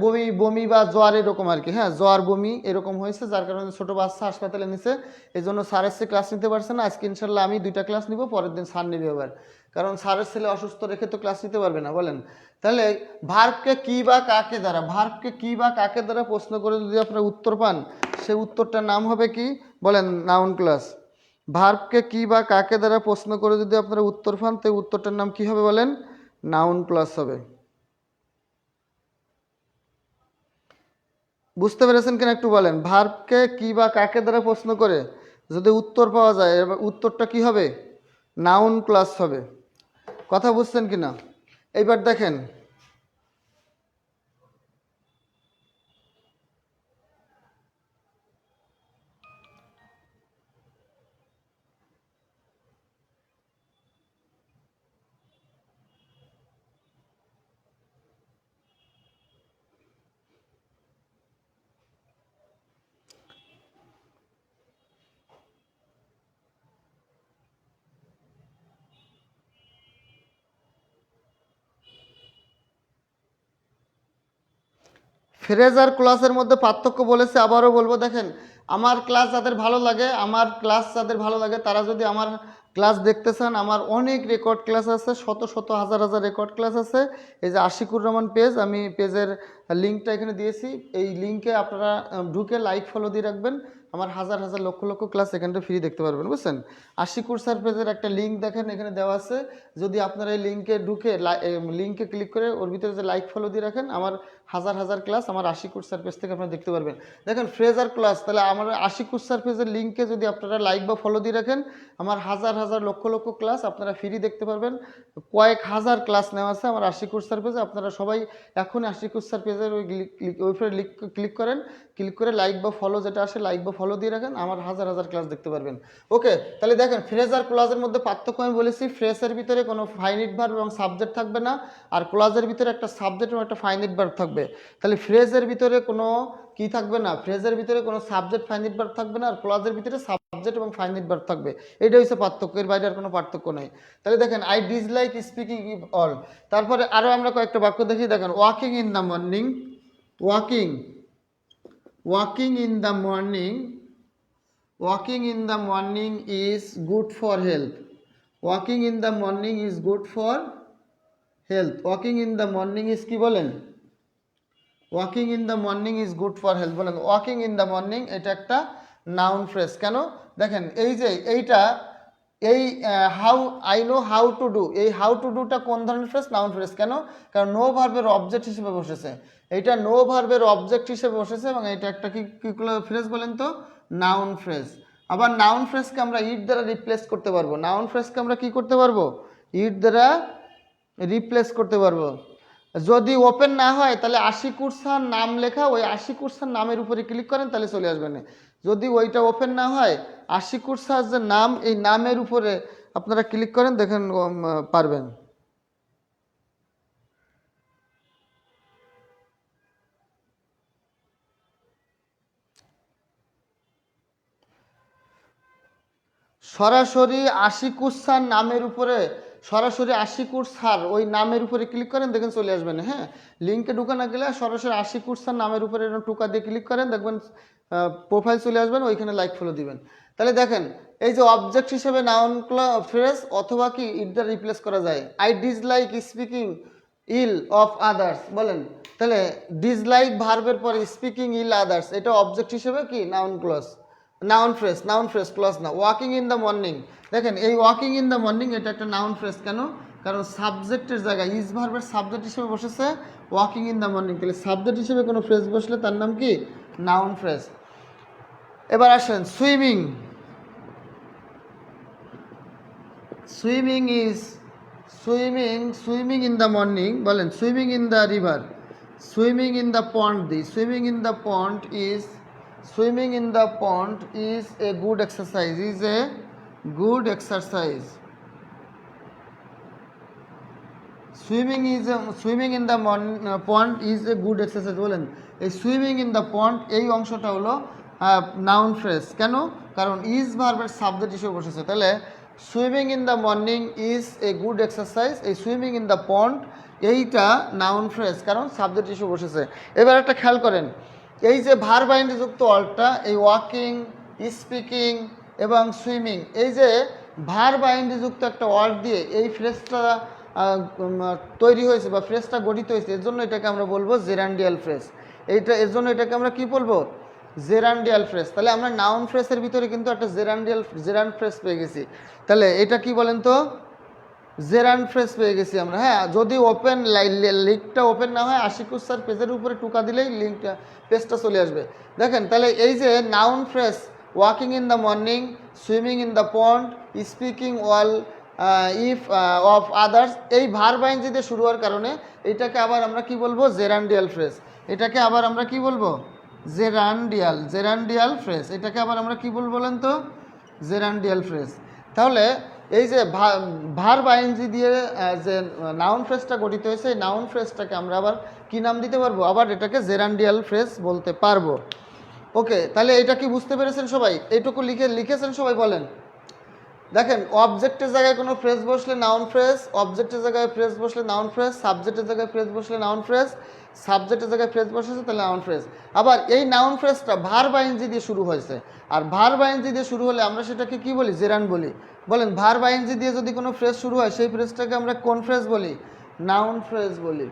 বমি বমি বা জ্বর এরকম আর কি। হ্যাঁ, জ্বর বমি এরকম হয়েছে, যার কারণে ছোটো বাচ্চা হাসপাতালে নিছে, এই জন্য স্যারের সে ক্লাস নিতে পারছে না। আজকে ইনশাল্লাহ আমি 2টা ক্লাস নিব, পরের দিন স্যার নেবে আবার, কারণ স্যারের ছেলে অসুস্থ রেখে তো ক্লাস নিতে পারবে না। বলেন তাহলে ভার্বকে কি বা কাকে দ্বারা, ভার্বকে কি বা কাকে দ্বারা প্রশ্ন করে যদি আপনারা উত্তর পান, সেই উত্তরটার নাম হবে কি? বলেন নাউন ক্লাস। ভার্বকে কি বা কাকে দ্বারা প্রশ্ন করে যদি আপনারা উত্তর পান, তো উত্তরটার নাম কি হবে বলেন? নাউন ক্লাস হবে। বুঝতে পেরেছেন কিনা একটু বলেন? ভার্বকে কি বা কাকে দ্বারা প্রশ্ন করে যদি উত্তর পাওয়া যায়, এবার উত্তরটা কি হবে? নাউন ক্লাস হবে। কথা বুঝছেন কিনা? এইবার দেখেন ফ্রেজ আর ক্লাসের মধ্যে পার্থক্য বলেছে, আবারও বলবো। দেখেন আমার ক্লাস যাদের ভালো লাগে, আমার ক্লাস যাদের ভালো লাগে তারা যদি আমার ক্লাস দেখতে চান, আমার অনেক রেকর্ড ক্লাস আছে, শত শত হাজার হাজার রেকর্ড ক্লাস আছে। এই যে আশিকুর রহমান পেজ, আমি পেজের লিঙ্কটা এখানে দিয়েছি, এই লিঙ্কে আপনারা ঢুকে লাইক ফলো দিয়ে রাখবেন। আমার হাজার হাজার লক্ষ লক্ষ ক্লাস এখানটা ফ্রি দেখতে পারবেন, বুঝছেন। আশিকুর স্যার পেজের একটা লিঙ্ক দেখেন এখানে দেওয়া আছে, যদি আপনারা এই লিঙ্কে ঢুকে লিঙ্কে ক্লিক করে ওর ভিতরে যে লাইক ফলো দিয়ে রাখেন, আমার হাজার হাজার ক্লাস আমার আশিকুর স্যার পেজ থেকে আপনারা দেখতে পারবেন। দেখেন ফ্রেজার ক্লাস, তাহলে আমার আশিকুর স্যার পেজের লিঙ্কে যদি আপনারা লাইক বা ফলো দিয়ে রাখেন, আমার হাজার হাজার লক্ষ লক্ষ ক্লাস আপনারা ফ্রি দেখতে পারবেন। কয়েক হাজার ক্লাস নেওয়া আছে আমার আশিকুর স্যার পেজে। আপনারা সবাই এখন আশিকুর স্যার পেজের ওইখানে ক্লিক করেন, ক্লিক করে লাইক বা ফলো যেটা আসে লাইক বা ফলো দিয়ে রাখেন, আমার হাজার হাজার ক্লাস দেখতে পারবেন। ওকে, তাহলে দেখেন ফ্রেজ আর ক্লজের মধ্যে পার্থক্য আমি বলেছি। ফ্রেজের ভিতরে কোনো ফাইনিট ভার্ব এবং সাবজেক্ট থাকবে না, আর ক্লজের ভিতরে একটা সাবজেক্ট এবং একটা ফাইনিট ভার্ব থাকবে। তাহলে ফ্রেজের ভিতরে কোনো কি থাকবে না, ফ্রেজের ভিতরে কোনো সাবজেক্ট ফাইনিট ভার্ব থাকবে না, আর ক্লজের ভিতরে সাবজেক্ট এবং ফাইনিট ভার্ব থাকবে। এটা হচ্ছে পার্থক্য, এর বাইরে আর কোনো পার্থক্য নেই। তাহলে দেখেন আই ডিসলাইক স্পিকিং অল। তারপরে আরও আমরা কয়েকটা বাক্য দেখি। দেখেন walking in the morning, walking in the morning is good for health. Walking in the morning is good for health. Walking in the morning is কি বলেন, walking in the morning is good for health বলেন। walking in the morning এটা একটা noun phrase. কেন দেখেন এই যে এইটা এই how I know how to do, এই হাউ টু ডুটা কোন ধরনের ফ্রেজ, নাউন ফ্রেজ। কেন, কারণ নো ভার্বের অবজেক্ট হিসেবে বসেছে, এইটা নো ভার্বের অবজেক্ট হিসেবে বসেছে এবং এটা একটা কি ফ্রেজ বলেন তো, নাউন ফ্রেজ। আবার নাউন ফ্রেজকে আমরা ইট দ্বারা রিপ্লেস করতে পারবো, নাউন ফ্রেজকে আমরা কি করতে পারবো, ইট দ্বারা রিপ্লেস করতে পারবো। যদি ওপেন না হয় তাহলে আশিকুর স্যার নাম লেখা, ওই আশিকুর স্যার নামের উপরে ক্লিক করেন তাহলে চলে আসবেন। যদি ওইটা ওপেন না হয়, আশিকুর স্যার যে নাম, এই নামের উপরে আপনারা ক্লিক করেন, দেখেন পারবেন। সরাসরি আশিকুর স্যার নামের উপরে, সরাসরি আশিকুর স্যার ওই নামের উপরে ক্লিক করেন, দেখেন চলে আসবেন। হ্যাঁ, লিঙ্কে ঢুকা না গেলে সরাসরি আশিকুর স্যার নামের উপরে টুকা দিয়ে ক্লিক করেন, দেখবেন প্রোফাইল চলে আসবেন, ওইখানে লাইক ফলো দিবেন। তাহলে দেখেন এই যে অবজেক্ট হিসেবে নাউন ফ্রেজ অথবা কি ইট দ্বারা রিপ্লেস করা যায়। I dislike speaking ill of others বলেন, তাহলে ডিসলাইক ভার্বের পরে স্পিকিং ইল আদার্স, এটা অবজেক্ট হিসেবে কি noun clause, noun phrase clause না। ওয়াকিং ইন দ্য মর্নিং, দেখেন এই ওয়াকিং ইন দ্য মর্নিং এটা একটা নাউন ফ্রেজ। কেন, কারণ সাবজেক্টের জায়গায় ইজ ভার্বের সাবজেক্ট হিসেবে বসেছে ওয়াকিং ইন দ্য মর্নিং, তাহলে সাবজেক্ট হিসেবে কোনো ফ্রেজ বসলে তার নাম কি, নাউন ফ্রেজ। এবার আসেন swimming, swimming in the morning বলেন, swimming in the river, swimming in the pond the, swimming in the pond is, swimming in the pond is a good exercise, is a good exercise. Swimming in the pond is a good exercise বলেন। এই swimming in the পন্ড এই অংশটা হলো noun phrase. কেন, কারণ is ভার্বের subject হিসেবে বসেছে। তাহলে swimming in the morning is a good exercise, এই সুইমিং ইন দ্য পন্ড এইটা নাউন ফ্রেজ, কারণ সাবজেক্ট হিসেবে বসেছে। এবার একটা খেয়াল করেন, এই যে ভার্ব আইএনজি যুক্ত ওয়ার্ডটা, এই ওয়াকিং, স্পিকিং এবং সুইমিং, এই যে ভার্ব আইএনজি যুক্ত একটা ওয়ার্ড দিয়ে এই ফ্রেজটা তৈরি হয়েছে বা ফ্রেজটা গঠিত হয়েছে, এর জন্য এটাকে আমরা বলবো জেরান্ডিয়াল ফ্রেজ। এর জন্য এটাকে আমরা কি বলবো, জেরান্ডিয়াল ফ্রেজ। তাহলে আমরা নাউন ফ্রেজের ভিতরে কিন্তু একটা জেরান্ড ফ্রেজ পেয়ে গেছি। তাহলে এটা কি বলেন তো, জেরান্ড ফ্রেজ পেয়ে গেছি আমরা। হ্যাঁ, যদি ওপেন লিঙ্কটা ওপেন না হয়, আশিকুর স্যার পেজের উপরে টুকা দিলেই লিঙ্কটা পেজটা চলে আসবে। দেখেন তাহলে এই যে noun phrase walking in the morning, swimming in the pond, speaking wall if of others, এই ভার্ব আইএনজি দিয়ে শুরু হওয়ার কারণে এটাকে আবার আমরা কি বলবো, জেরান্ডিয়াল ফ্রেজ। এটাকে আবার আমরা কি বলবো, জেরান্ডিয়াল ফ্রেজ। এটাকে আবার আমরা কি বলবো বলেন তো, জেরান্ডিয়াল ফ্রেজ। তাহলে এই যে ভার্ব আইএনজি দিয়ে যে নাউন ফ্রেজটা গঠিত হয়েছে, এই নাউন ফ্রেজটাকে আমরা আবার কি নাম দিতে পারবো, আবার এটাকে জেরান্ডিয়াল ফ্রেজ বলতে পারবো। ওকে, তাহলে এটা কি বুঝতে পেরেছেন সবাই? এইটুকু লিখেছেন সবাই বলেন। দেখেন অবজেক্টের জায়গায় কোনো ফ্রেজ বসলে নাউন ফ্রেজ, অবজেক্টের জায়গায় ফ্রেজ বসলে নাউন ফ্রেজ, সাবজেক্টের জায়গায় ফ্রেজ বসলে নাউন ফ্রেজ, সাবজেক্টের জায়গায় ফ্রেজ বসেছে তাহলে নাউন ফ্রেজ। আবার এই নাউন ফ্রেজটা ভার্ব আইএনজি দিয়ে শুরু হয়েছে, আর ভার্ব আইএনজি দিয়ে শুরু হলে আমরা সেটাকে কি বলি, জেরান্ড বলি। বলেন ভার্ব আইএনজি দিয়ে যদি কোনো ফ্রেজ শুরু হয়, সেই ফ্রেজটাকে আমরা কোন ফ্রেজ বলি, নাউন ফ্রেজ বলি।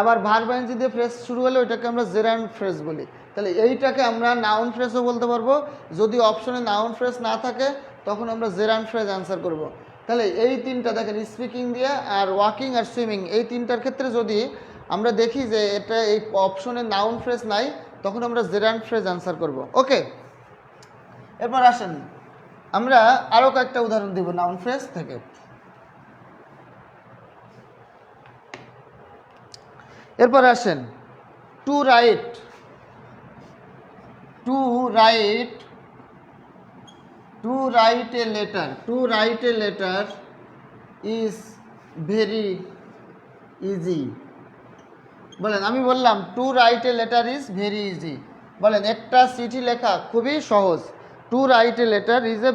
আবার ভার্ব আইএনজি দিয়ে ফ্রেজ শুরু হলে ওইটাকে আমরা জেরান্ড ফ্রেজ বলি। তাহলে এইটাকে আমরা নাউন ফ্রেজও বলতে পারবো, যদি অপশনে নাউন ফ্রেজ না থাকে তখন আমরা জেরান্ড ফ্রেজ অ্যান্সার করব। তাহলে এই তিনটা দেখেন, স্পিকিং দিয়ে আর ওয়াকিং আর সুইমিং, এই তিনটার ক্ষেত্রে যদি আমরা দেখি যে এটা এই অপশনে নাউন ফ্রেজ নাই, তখন আমরা জেরান্ড ফ্রেজ অ্যান্সার করব। ওকে, এরপর আসেন আমরা আরও কয়েকটা উদাহরণ দিব নাউন ফ্রেজ থেকে। এরপর আসেন to write. To write a letter, to write a letter is very easy. বলেন, আমি বললাম to write a letter is very easy. বলেন, একটা চিঠি লেখা খুবই সহজ। To write a letter is a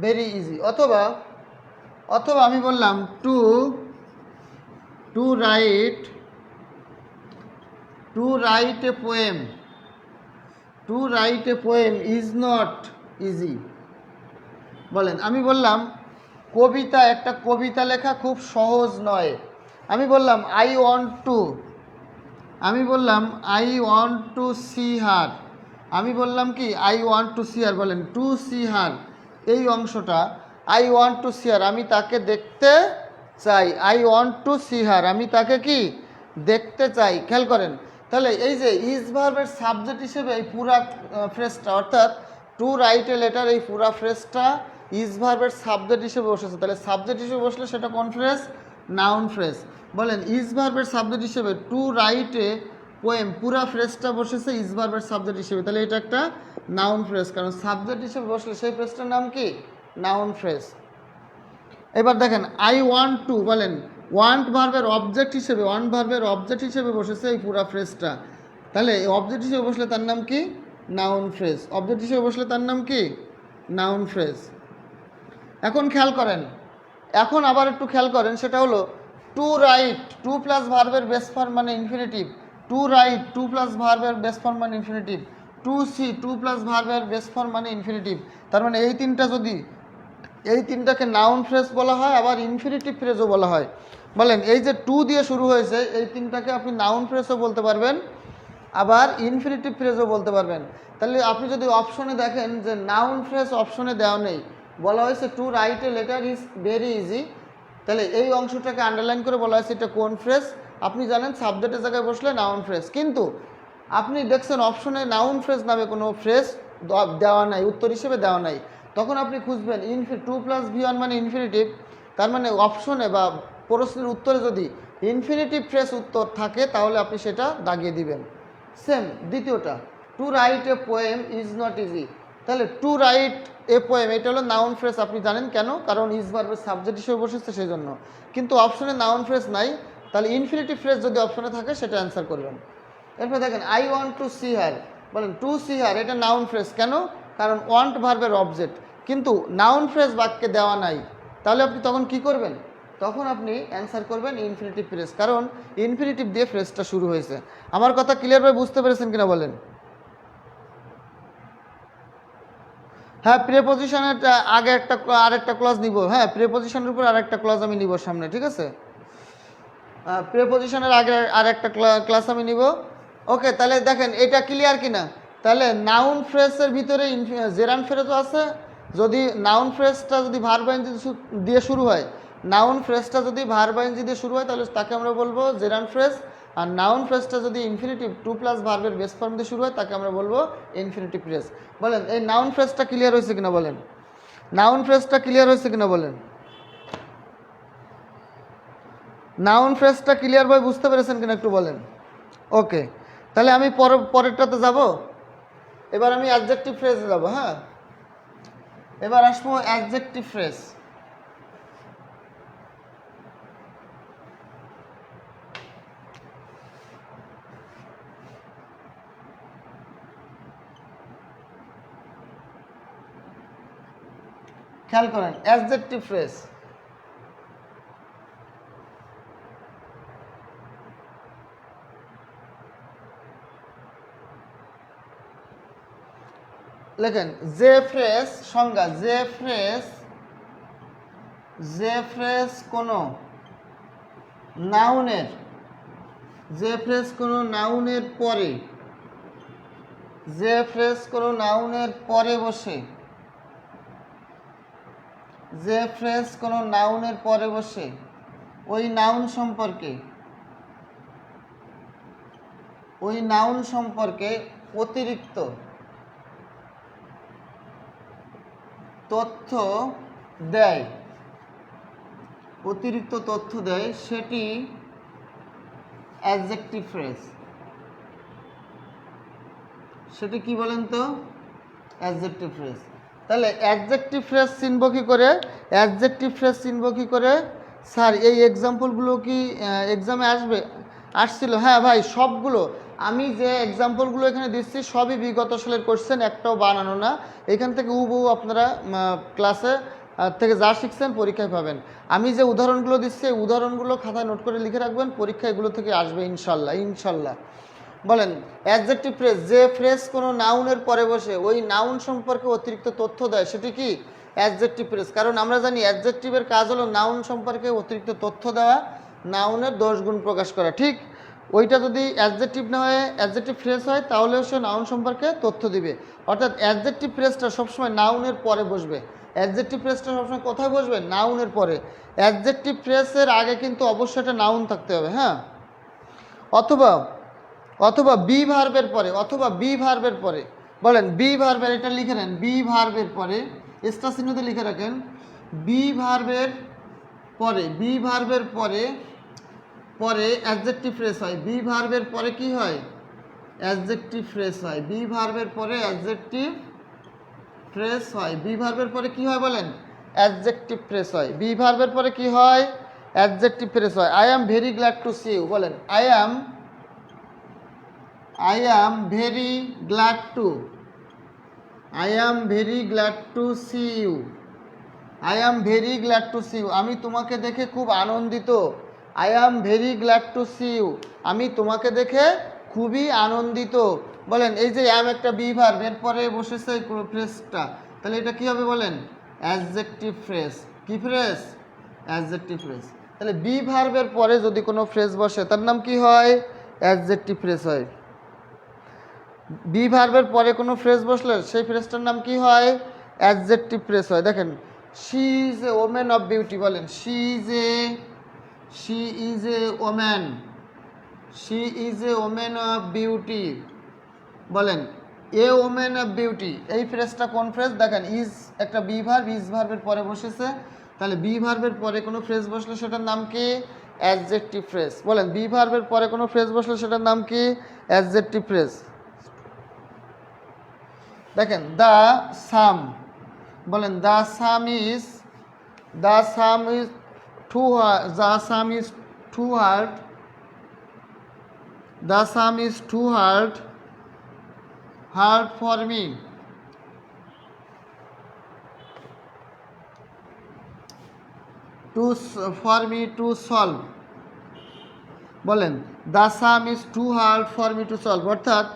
very easy. অথবা আমি বললাম to write a poem, to write a poem is not easy. বলেন, আমি বললাম একটা কবিতা লেখা খুব সহজ নয়। আমি বললাম আই ওয়ান্ট টু সি হার। আমি বললাম কি আই ওয়ান্ট টু সি হার। বলেন, টু সি হার, এই অংশটা আই ওয়ান্ট টু সি হার, আমি তাকে দেখতে চাই। আই ওয়ান্ট টু সি হার, আমি তাকে কি দেখতে চাই। খেয়াল করেন, তাহলে এই যে ইজ ভার্বের সাবজেক্ট হিসেবে এই পুরা ফ্রেজটা, অর্থাৎ টু রাইট এ লেটার, এই পুরা ফ্রেজটা ইজ ভার্বের সাবজেক্ট হিসেবে বসেছে। তাহলে সাবজেক্ট হিসেবে বসলে সেটা কোন ফ্রেজ? Noun phrase. বলেন, ইজ ভার্বের সাবজেক্ট হিসেবে টু রাইট এ পোয়েম, পুরা ফ্রেজটা বসেছে ইজ ভার্বের সাবজেক্ট হিসেবে, তাহলে এটা একটা নাউন ফ্রেজ, কারণ সাবজেক্ট হিসেবে বসলে সেই ফ্রেজটার নাম কি? Noun phrase. এবার দেখেন আই ওয়ান্ট টু, বলেন ওয়ান্ট ভার্বের অবজেক্ট হিসেবে বসেছে এই পুরা ফ্রেজটা, তাহলে অবজেক্ট হিসেবে বসলে তার নাম কি? Noun phrase. অবজেক্ট হিসেবে বসলে তার নাম কি? Noun phrase. এখন খেয়াল করেন, এখন আবার একটু খেয়াল করেন, সেটা হলো টু রাইট, টু প্লাস ভার্বের বেস ফর্ম মানে infinitive. To write, to plus ভার্বের বেস ফর্ম মানে infinitive. To see, to plus ভার্বের বেস ফর্ম মানে ইনফিনিটিভ। তার মানে এই তিনটাকে নাউন ফ্রেজ বলা হয়, আবার ইনফিনিটিভ ফ্রেজও বলা হয়। বলেন, এই যে টু দিয়ে শুরু হয়েছে, এই তিনটাকে আপনি নাউন ফ্রেজও বলতে পারবেন, আবার ইনফিনিটিভ ফ্রেজও বলতে পারবেন। তাহলে আপনি যদি অপশনে দেখেন যে নাউন ফ্রেজ অপশনে দেওয়া নেই, বলা হয়েছে to write a letter is very easy, তাহলে এই অংশটাকে আন্ডারলাইন করে বলা হয়েছে এটা কোন ফ্রেজ? আপনি জানেন সাবজেক্টের জায়গায় বসলে নাউন ফ্রেজ, কিন্তু আপনি দেখছেন অপশনে নাউন ফ্রেজ নামে কোনো ফ্রেজ দেওয়া নাই, উত্তর হিসেবে দেওয়া নাই। তখন আপনি খুঁজবেন টু প্লাস ভি1 মানে ইনফিনিটিভ, তার মানে অপশনে বা প্রশ্নের উত্তরে যদি ইনফিনিটিভ ফ্রেজ উত্তর থাকে তাহলে আপনি সেটা দাগিয়ে দিবেন। সেম দ্বিতীয়টা, to write a poem is not easy, তাহলে টু রাইট এ পোয়েম এটা হলো নাউন ফ্রেজ, আপনি জানেন কেন? কারণ ইজ ভার্বের সাবজেক্ট হিসেবে বসেছে সেই জন্য। কিন্তু অপশনে নাউন ফ্রেজ নাই, তাহলে ইনফিনিটিভ ফ্রেজ যদি অপশনে থাকে সেটা অ্যান্সার করবেন। এরপর দেখেন আই ওয়ান্ট টু সি হার। বলেন, টু সি হার এটা নাউন ফ্রেজ, কেন? কারণ ওয়ান্ট ভার্বের অবজেক্ট, কিন্তু নাউন ফ্রেজ বাক্যে দেওয়া নাই, তাহলে আপনি তখন কি করবেন? তখন আপনি অ্যান্সার করবেন ইনফিনিটিভ ফ্রেজ, কারণ ইনফিনিটিভ দিয়ে ফ্রেজটা শুরু হয়েছে। আমার কথা ক্লিয়ারভাবে বুঝতে পেরেছেন কিনা বলেন? হ্যাঁ, প্রিপজিশনের আগে আরেকটা ক্লজ নিব। হ্যাঁ, প্রিপজিশনের উপর আরেকটা ক্লজ আমি নিব সামনে, ঠিক আছে? প্রিপজিশনের আগে আরেকটা ক্লাস আমি নিব। ওকে, তাহলে দেখেন এটা ক্লিয়ার কিনা? তাহলে নাউন ফ্রেজের ভিতরে জেরান্ড ফ্রেজও আছে। যদি নাউন ফ্রেজটা যদি ভার্ব আইএনজি দিয়ে শুরু হয়, তাহলে তাকে আমরা বলবো জেরান্ড ফ্রেজ। আর নাউন ফ্রেজটা যদি ইনফিনিটিভ টু প্লাস ভার্বের বেস ফর্ম দিয়ে শুরু হয়, তাকে আমরা বলবো ইনফিনিটিভ ফ্রেজ। বলেন, এই নাউন ফ্রেজটা ক্লিয়ার হয়েছে কিনা বলেন? নাউন ফ্রেজটা ক্লিয়ার হয়েছে কিনা বলেন? নাউন ফ্রেজটা ক্লিয়ার ভাবে বুঝতে পেরেছেন কিনা একটু বলেন। ওকে, তাহলে আমি পরেরটাতে যাব। এবার আমি অ্যাডজেক্টিভ ফ্রেজে যাব। হ্যাঁ, এবার আসবো অ্যাডজেক্টিভ ফ্রেজ। খেয়াল করেন, অ্যাডজেক্টিভ ফ্রেজ। লেখেন যে ফ্রেজ সংজ্ঞা, যে ফ্রেজ কোনো নাউনের যে ফ্রেজ কোনো নাউনের পরে, যে ফ্রেজ কোনো নাউনের পরে বসে, যে ফ্রেজ কোনো নাউনের পরে বসে ওই নাউন সম্পর্কে, ওই নাউন সম্পর্কে অতিরিক্ত তথ্য দেয়, অতিরিক্ত তথ্য দেয়, সেটি অ্যাডজেক্টিভ ফ্রেজ। সেটি কি বলেন তো? Adjective phrase. তাহলে অ্যাডজেক্টিভ ফ্রেজ চিনব কি করে? অ্যাডজেক্টিভ ফ্রেজ চিনব কি করে? স্যার এই এক্সাম্পলগুলো কি এক্সামে আসবে? আসছিল? হ্যাঁ ভাই, সবগুলো আমি যে এক্সাম্পলগুলো এখানে দিচ্ছি সবই বিগত সালের কোশ্চেন, একটাও বানানো না। এখান থেকে হুবহু আপনারা ক্লাসে থেকে যা শিখছেন পরীক্ষায় পাবেন। আমি যে উদাহরণগুলো দিচ্ছি এই উদাহরণগুলো খাতায় নোট করে লিখে রাখবেন, পরীক্ষা এগুলো থেকে আসবে ইনশাল্লাহ, ইনশাল্লাহ। বলেন অ্যাডজেক্টিভ ফ্রেজ, যে ফ্রেজ কোনো নাউনের পরে বসে ওই নাউন সম্পর্কে অতিরিক্ত তথ্য দেয়, সেটি কি? Adjective phrase. কারণ আমরা জানি অ্যাডজেক্টিভের কাজ হলো নাউন সম্পর্কে অতিরিক্ত তথ্য দেওয়া, নাউনের দোষ গুণ প্রকাশ করা, ঠিক? ওইটা যদি অ্যাডজেক্টিভ না হয়, অ্যাডজেক্টিভ ফ্রেজ হয়, তাহলে সে নাউন সম্পর্কে তথ্য দিবে। অর্থাৎ অ্যাডজেক্টিভ ফ্রেজটা সবসময় নাউনের পরে বসবে। অ্যাডজেক্টিভ ফ্রেজটা সবসময় কোথায় বসবে? নাউনের পরে। অ্যাডজেক্টিভ ফ্রেজের আগে কিন্তু অবশ্যই একটা নাউন থাকতে হবে, হ্যাঁ। অথবা বি ভার্বের পরে, অথবা বি ভার্বের পরে। বলেন বি ভার্বের, এটা লিখে নেন, বি ভার্বের পরে স্টার চিহ্নতে লিখে রাখেন। বি ভার্বের পরে, বি ভার্বের পরে পরে অ্যাডজেক্টিভ ফ্রেজ হয়। বি ভার্বের পরে কি হয়? অ্যাডজেক্টিভ ফ্রেজ হয়। বি ভার্বের পরে অ্যাডজেক্টিভ ফ্রেজ হয়। বি ভার্বের পরে কি হয় বলেন? অ্যাডজেক্টিভ ফ্রেজ হয়। বি ভার্বের পরে কি হয়? অ্যাডজেক্টিভ ফ্রেজ হয়। I am very glad to see you. বলেন I am very glad to, I am very glad to see you, I am very glad to see you, আমি তোমাকে দেখে খুব আনন্দিত। I am very glad to see you, আমি তোমাকে দেখে খুবই আনন্দিত। বলেন এই যে am একটা বি ভার্ব, এর পরে বসেছে এই ফ্রেজটা, তাহলে এটা কি হবে বলেন? Adjective phrase. কি ফ্রেজ? Adjective phrase. তাহলে বি ভার্বের পরে যদি কোনো ফ্রেজ বসে তার নাম কি হয়? অ্যাডজেক্টিভ ফ্রেজ হয়। বি ভার্বের পরে কোনো ফ্রেজ বসলে সেই ফ্রেজটার নাম কি হয়? অ্যাডজেক্টিভ ফ্রেজ হয়। দেখেন she is a woman of beauty. বলেন she is a woman, she is a woman of beauty. বলেন এ ওমেন অফ বিউটি, এই ফ্রেজটা কোন ফ্রেজ? দেখেন ইজ একটা বি ভার্ব, ইজ ভার্বের পরে বসেছে, তাহলে বি ভার্বের পরে কোনো ফ্রেজ বসলে সেটার নাম কি? Adjective phrase. বলেন বি ভার্বের পরে কোনো ফ্রেজ বসলে সেটার নাম কি? Adjective phrase. দেখেন দ্য সাম। বলেন the sum is, the sum is too, the sum is too hard, the sum is too hard, hard for me, too for me to solve. বলেন the sum is too hard for me to solve, অর্থাৎ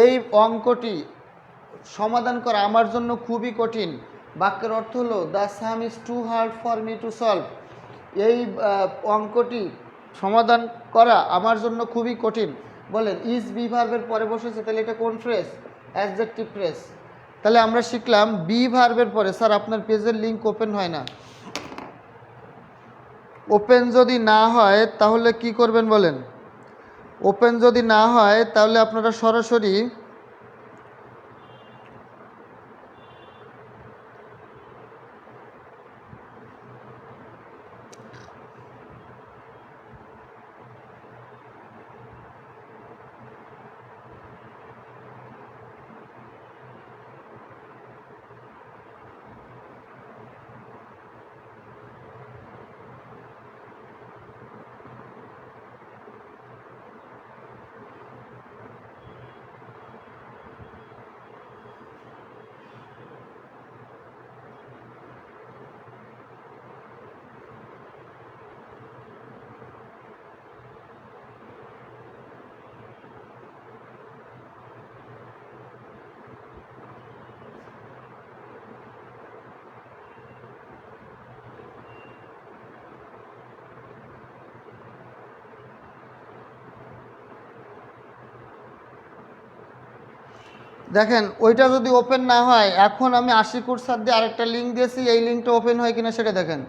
এই অঙ্কটি সমাধান করা আমার জন্য খুবই কঠিন। বাক্যের অর্থ হলো the sum is too hard for me to solve, এই অঙ্কটি সমাধান করা আমার জন্য খুবই কঠিন। বলেন ইজ বি ভার্বের পরে বসেছে, তাহলে এটা কোন ফ্রেজ? Adjective phrase. তাহলে আমরা শিখলাম বি ভার্বের পরে, স্যার আপনার পেজের লিঙ্ক ওপেন হয় না। ওপেন যদি না হয় তাহলে কি করবেন বলেন? ওপেন যদি না হয় তাহলে আপনারা সরাসরি দেখেন ওইটা যদি ওপেন না হয়, এখন আমি আশিকুর স্যার দিয়ে আরেকটা লিঙ্ক দিয়েছি, এই লিঙ্কটা ওপেন হয় কিনা সেটা দেখেন।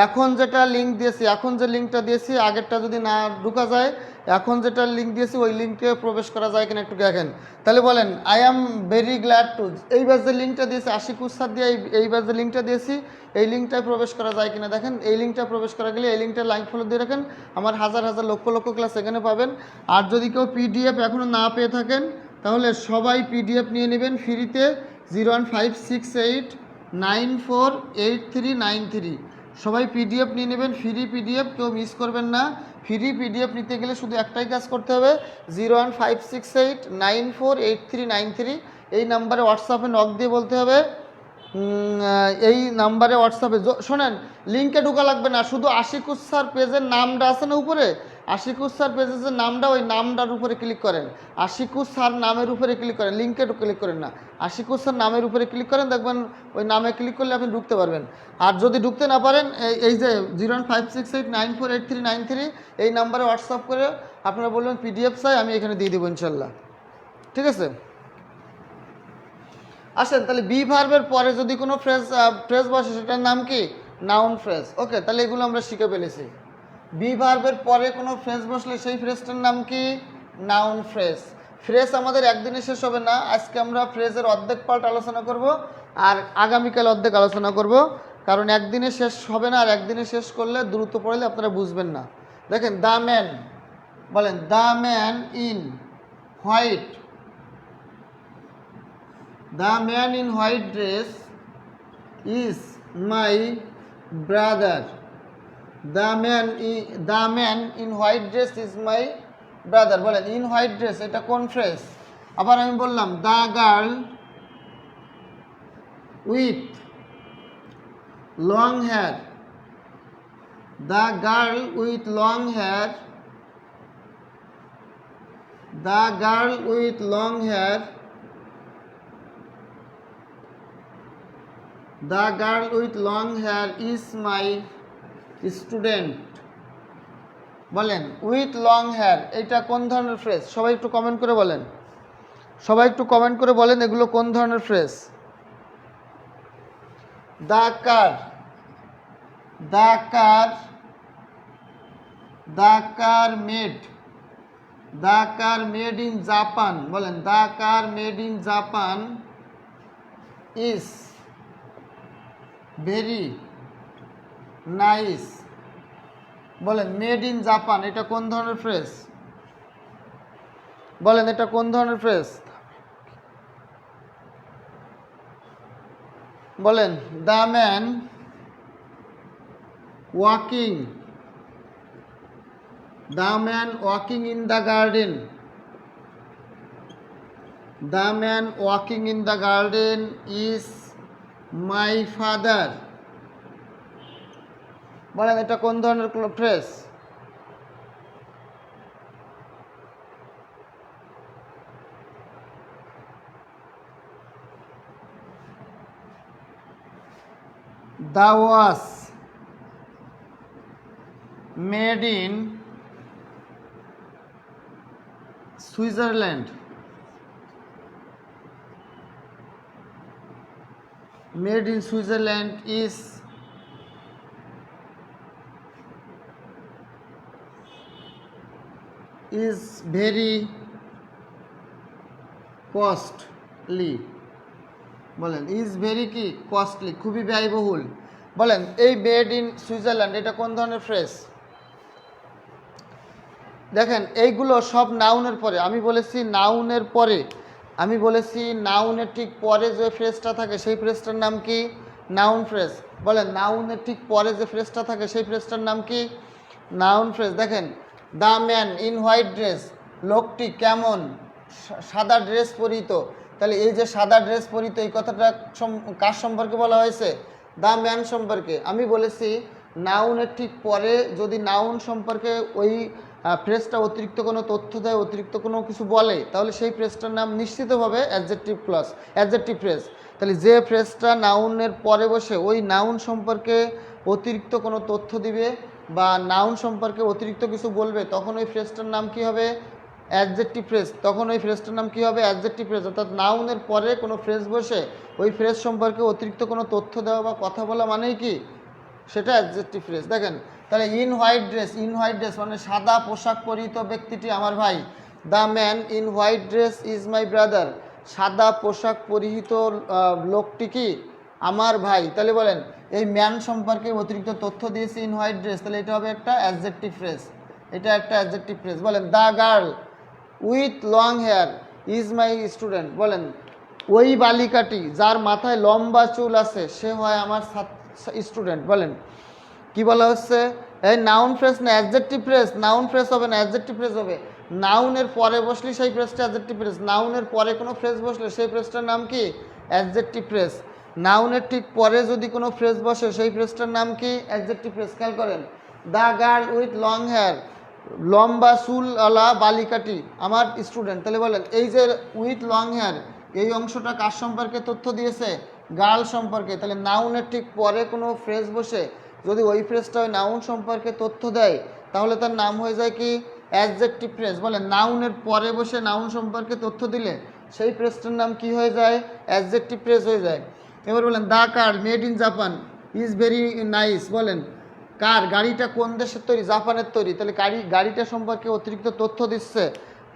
এখন যেটা লিঙ্ক দিয়েছি, এখন যে লিঙ্কটা দিয়েছি আগেরটা যদি না ঢুকা যায়, এখন যেটা লিঙ্ক দিয়েছি ওই লিঙ্কে প্রবেশ করা যায় কিনা একটু দেখেন। তাহলে বলেন I am very glad two, এইবার যে লিঙ্কটা দিয়েছি আশিকুর স্যার দিয়ে, এইবার যে লিঙ্কটা দিয়েছি এই লিঙ্কটায় প্রবেশ করা যায় কিনা দেখেন। এই লিঙ্কটা প্রবেশ করা গেলে এই লিঙ্কটা লাইক ফলো দিয়ে রাখেন, আমার হাজার হাজার লক্ষ লক্ষ ক্লাস এখানে পাবেন। আর যদি কেউ পিডিএফ এখনও না পেয়ে থাকেন তাহলে সবাই পিডিএফ নিয়ে নেবেন ফ্রিতে, 01568948393। সবাই পিডিএফ নিয়ে নেবেন, ফ্রি পিডিএফ, কেউ মিস করবেন না। ফ্রি পিডিএফ নিতে গেলে শুধু একটাই কাজ করতে হবে, 01568948393 এই নাম্বারে হোয়াটসঅ্যাপে নক দিয়ে বলতে হবে, এই নাম্বারে হোয়াটসঅ্যাপে শোনেন, লিঙ্কে ঢোকা লাগবে না, শুধু আশিকুর স্যার পেজের নামটা আছে না উপরে, আশিকুর স্যার পেজের যে নামটা, ওই নামটার উপরে ক্লিক করেন, আশিকুর স্যার নামের উপরে ক্লিক করেন, লিঙ্কে ক্লিক করেন না, আশিকুর স্যার নামের উপরে ক্লিক করেন, দেখবেন ওই নামে ক্লিক করলে আপনি ঢুকতে পারবেন। আর যদি ঢুকতে না পারেন, এই যে 01568948393 এই নাম্বারে হোয়াটসঅ্যাপ করে আপনারা বলবেন পিডিএফ চাই, আমি এখানে দিয়ে দেবো ইনশাল্লাহ। ঠিক আছে, আসেন তাহলে বি ভার্বের পরে যদি কোনো ফ্রেজ বসে সেটার নাম কি? Noun phrase. ওকে, তাহলে এগুলো আমরা শিখে ফেলেছি। বি ভার্বের পরে কোনো ফ্রেজ বসলে সেই ফ্রেজটার নাম কি? Noun phrase. ফ্রেজ আমাদের একদিনে শেষ হবে না, আজকে আমরা ফ্রেজের অর্ধেক পার্ট আলোচনা করব, আর আগামীকাল অর্ধেক আলোচনা করব, কারণ একদিনে শেষ হবে না, আর একদিনে শেষ করলে দ্রুত পড়লে আপনারা বুঝবেন না। দেখেন দ্য ম্যান, বলেন the man in white, the man in white dress is my brother. The man in white dress is my brother. বলেন in white dress এটা কোন ফ্রেজ? আবার আমি বললাম the girl with long hair, the girl with long hair, the girl with long hair, the girl with long hair is my student. বলেন with long hair এটা কোন ধরনের ফ্রেজ? সবাই একটু কমেন্ট করে বলেন, সবাই একটু কমেন্ট করে বলেন এগুলো কোন ধরনের phrase. The car, the car, the car made, the car made in Japan, বলেন the car made in Japan is very nice. বলেন মেড ইন জাপান এটা কোন ধরনের ফ্রেজ? বলেন এটা কোন ধরনের ফ্রেজ? বলেন the man walking, the man walking in the garden, the man walking in the garden is my father. বলেন এটা কোন ধরনের phrase? The watch made in Switzerland, made in Switzerland is very costly. বলেন is very কি? Costly, খুবই ব্যয়বহুল। বলেন এই মেড ইন সুইজারল্যান্ড এটা কোন ধরনের ফ্রেজ? দেখেন এইগুলো সব নাউনের পরে, আমি বলেছি নাউনের পরে, আমি বলেছি নাউনের ঠিক পরে যে ফ্রেজটা থাকে সেই ফ্রেজটার নাম কি? Noun phrase. বলেন নাউনের ঠিক পরে যে ফ্রেজটা থাকে সেই ফ্রেজটার নাম কি? Noun phrase. দেখেন the man in white dress, লোকটি কেমন? সাদা ড্রেস পরিত। তাহলে এই যে সাদা ড্রেস পরিত এই কথাটা কার সম্পর্কে বলা হয়েছে? দ্য ম্যান সম্পর্কে। আমি বলেছি নাউনের ঠিক পরে যদি নাউন সম্পর্কে ওই ফ্রেজটা অতিরিক্ত কোনো তথ্য দেয়, অতিরিক্ত কোনো কিছু বলে, তাহলে সেই ফ্রেজটার নাম নিশ্চিতভাবে অ্যাডজেক্টিভ ক্লজ, অ্যাডজেক্টিভ ফ্রেজ। তাহলে যে ফ্রেজটা নাউনের পরে বসে ওই নাউন সম্পর্কে অতিরিক্ত কোনো তথ্য দিবে বা নাউন সম্পর্কে অতিরিক্ত কিছু বলবে, তখন ওই ফ্রেজটার নাম কি হবে? অ্যাডজেক্টিভ ফ্রেজ, তখন ওই ফ্রেজটার নাম কী হবে? Adjective phrase. অর্থাৎ নাউনের পরে কোনো ফ্রেজ বসে ওই ফ্রেজ সম্পর্কে অতিরিক্ত কোনো তথ্য দেওয়া বা কথা বলা মানেই কি? সেটা অ্যাডজেক্টিভ ফ্রেজ। দেখেন তাহলে in white dress, in white dress মানে সাদা পোশাক পরিহিত ব্যক্তিটি আমার ভাই। The man in white dress is my brother, সাদা পোশাক পরিহিত লোকটি কি? আমার ভাই। তাহলে বলেন এই ম্যান সম্পর্কে অতিরিক্ত তথ্য দিয়েছে ইন হোয়াইট ড্রেস, তাহলে এটা হবে একটা অ্যাডজেক্টিভ ফ্রেজ। এটা একটা অ্যাডজেক্টিভ ফ্রেজ। বলেন the girl with long hair is my student, বলেন ওই বালিকাটি যার মাথায় লম্বা চুল আছে সে হয় আমার স্টুডেন্ট। বলেন কি বলা হচ্ছে? এই নাউন ফ্রেজ না অ্যাডজেক্টিভ ফ্রেজ? নাউন ফ্রেজ হবে না অ্যাডজেক্টিভ ফ্রেজ হবে। নাউনের পরে বসলে সেই ফ্রেজটা অ্যাডজেক্টিভ ফ্রেজ, নাউনের পরে কোনো ফ্রেজ বসলে সেই ফ্রেজটার নাম কি? Adjective phrase. নাউনের ঠিক পরে যদি কোনো ফ্রেজ বসে সেই ফ্রেজটার নাম কি? Adjective phrase. খেয়াল করেন the girl with long hair, লম্বা চুলওয়ালা বালিকাটি আমার স্টুডেন্ট। তাহলে বলেন এই যে উইথ লং হেয়ার এই অংশটা কার সম্পর্কে তথ্য দিয়েছে? গার্ল সম্পর্কে। তাহলে নাউনের ঠিক পরে কোনো ফ্রেজ বসে যদি ওই ফ্রেজটা ওই নাউন সম্পর্কে তথ্য দেয় তাহলে তার নাম হয়ে যায় কি? Adjective phrase. বলেন নাউনের পরে বসে নাউন সম্পর্কে তথ্য দিলে সেই ফ্রেজটার নাম কি হয়ে যায়? অ্যাডজেক্টিভ ফ্রেজ হয়ে যায়। এবার বলেন the car made in Japan is very nice, বলেন কার গাড়িটা কোন দেশের তৈরি? জাপানের তৈরি। তাহলে গাড়িটা সম্পর্কে অতিরিক্ত তথ্য দিচ্ছে।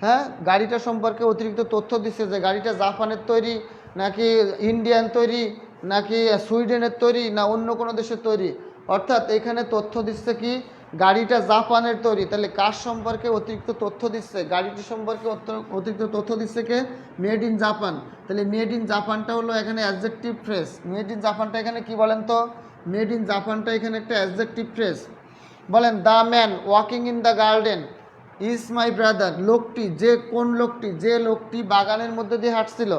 হ্যাঁ, গাড়িটা সম্পর্কে অতিরিক্ত তথ্য দিচ্ছে যে গাড়িটা জাপানের তৈরি নাকি ইন্ডিয়ান তৈরি নাকি সুইডেনের তৈরি না অন্য কোনো দেশের তৈরি। অর্থাৎ এখানে তথ্য দিচ্ছে কি? গাড়িটা জাপানের তৈরি। তাহলে কার সম্পর্কে অতিরিক্ত তথ্য দিচ্ছে? গাড়িটি সম্পর্কে অতিরিক্ত তথ্য দিচ্ছে কে? Made in Japan. তাহলে মেড ইন জাপানটা হলো এখানে অ্যাডজেক্টিভ ফ্রেজ। মেড ইন জাপানটা এখানে কি বলেন তো? মেড ইন জাপানটা এখানে একটা অ্যাডজেক্টিভ ফ্রেজ। বলেন the man walking in the garden is my brother, লোকটি যে কোন লোকটি? যে লোকটি বাগানের মধ্যে দিয়ে হাঁটছিল,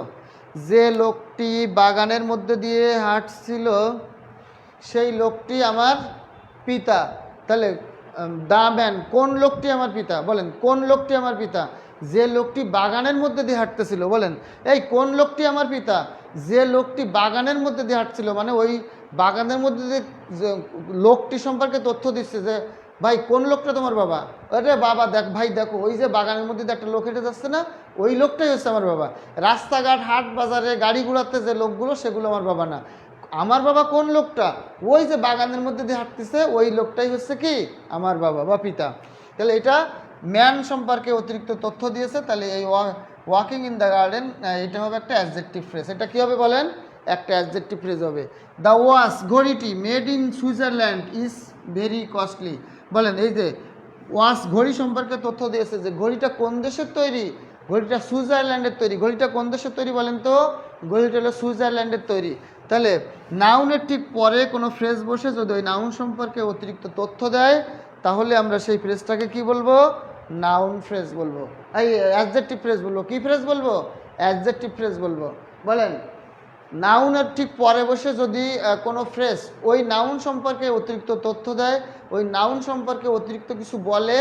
যে লোকটি বাগানের মধ্যে দিয়ে হাঁটছিল সেই লোকটি আমার পিতা। তাহলে দ্য ম্যান কোন লোকটি আমার পিতা? বলেন কোন লোকটি আমার পিতা? যে লোকটি বাগানের মধ্যে দিয়ে হাঁটতেছিল। বলেন এই কোন লোকটি আমার পিতা? যে লোকটি বাগানের মধ্যে দিয়ে হাঁটছিল, মানে ওই বাগানের মধ্যে দিয়ে লোকটি সম্পর্কে তথ্য দিচ্ছে যে ভাই কোন লোকটা তোমার বাবা? আরে বাবা দেখ ভাই দেখো ওই যে বাগানের মধ্যে একটা লোক হেঁটে যাচ্ছে না, ওই লোকটাই হচ্ছে আমার বাবা। রাস্তাঘাট হাট বাজারে গাড়ি ঘোড়াতে যে লোকগুলো সেগুলো আমার বাবা না। আমার বাবা কোন লোকটা? ওই যে বাগানের মধ্যে দিয়ে হাঁটতেছে ওই লোকটাই হচ্ছে কি? আমার বাবা বা পিতা। তাহলে এটা ম্যান সম্পর্কে অতিরিক্ত তথ্য দিয়েছে। তাহলে এই ওয়াকিং ইন দ্য গার্ডেন এটা হবে একটা অ্যাডজেক্টিভ ফ্রেজ। এটা কী হবে বলেন? একটা অ্যাডজেক্টিভ ফ্রেজ হবে। দ্য ওয়াচ ঘড়িটি made in Switzerland is very costly, বলেন এই যে ওয়াচ ঘড়ি সম্পর্কে তথ্য দিয়েছে যে ঘড়িটা কোন দেশের তৈরি? ঘড়িটা সুইজারল্যান্ডের তৈরি। ঘড়িটা কোন দেশের তৈরি বলেন তো? ঘড়িটা হলো সুইজারল্যান্ডের তৈরি। তাহলে নাউনের ঠিক পরে কোনো ফ্রেজ বসে যদি ওই নাউন সম্পর্কে অতিরিক্ত তথ্য দেয় তাহলে আমরা সেই ফ্রেজটাকে কি বলবো? নাউন ফ্রেজ বলবো। এই অ্যাডজেক্টিভ ফ্রেজ বলবো। কি ফ্রেজ বলবো? অ্যাডজেক্টিভ ফ্রেজ বলবো। বলেন নাউনের ঠিক পরে বসে যদি কোনো ফ্রেজ ওই নাউন সম্পর্কে অতিরিক্ত তথ্য দেয়, ওই নাউন সম্পর্কে অতিরিক্ত কিছু বলে,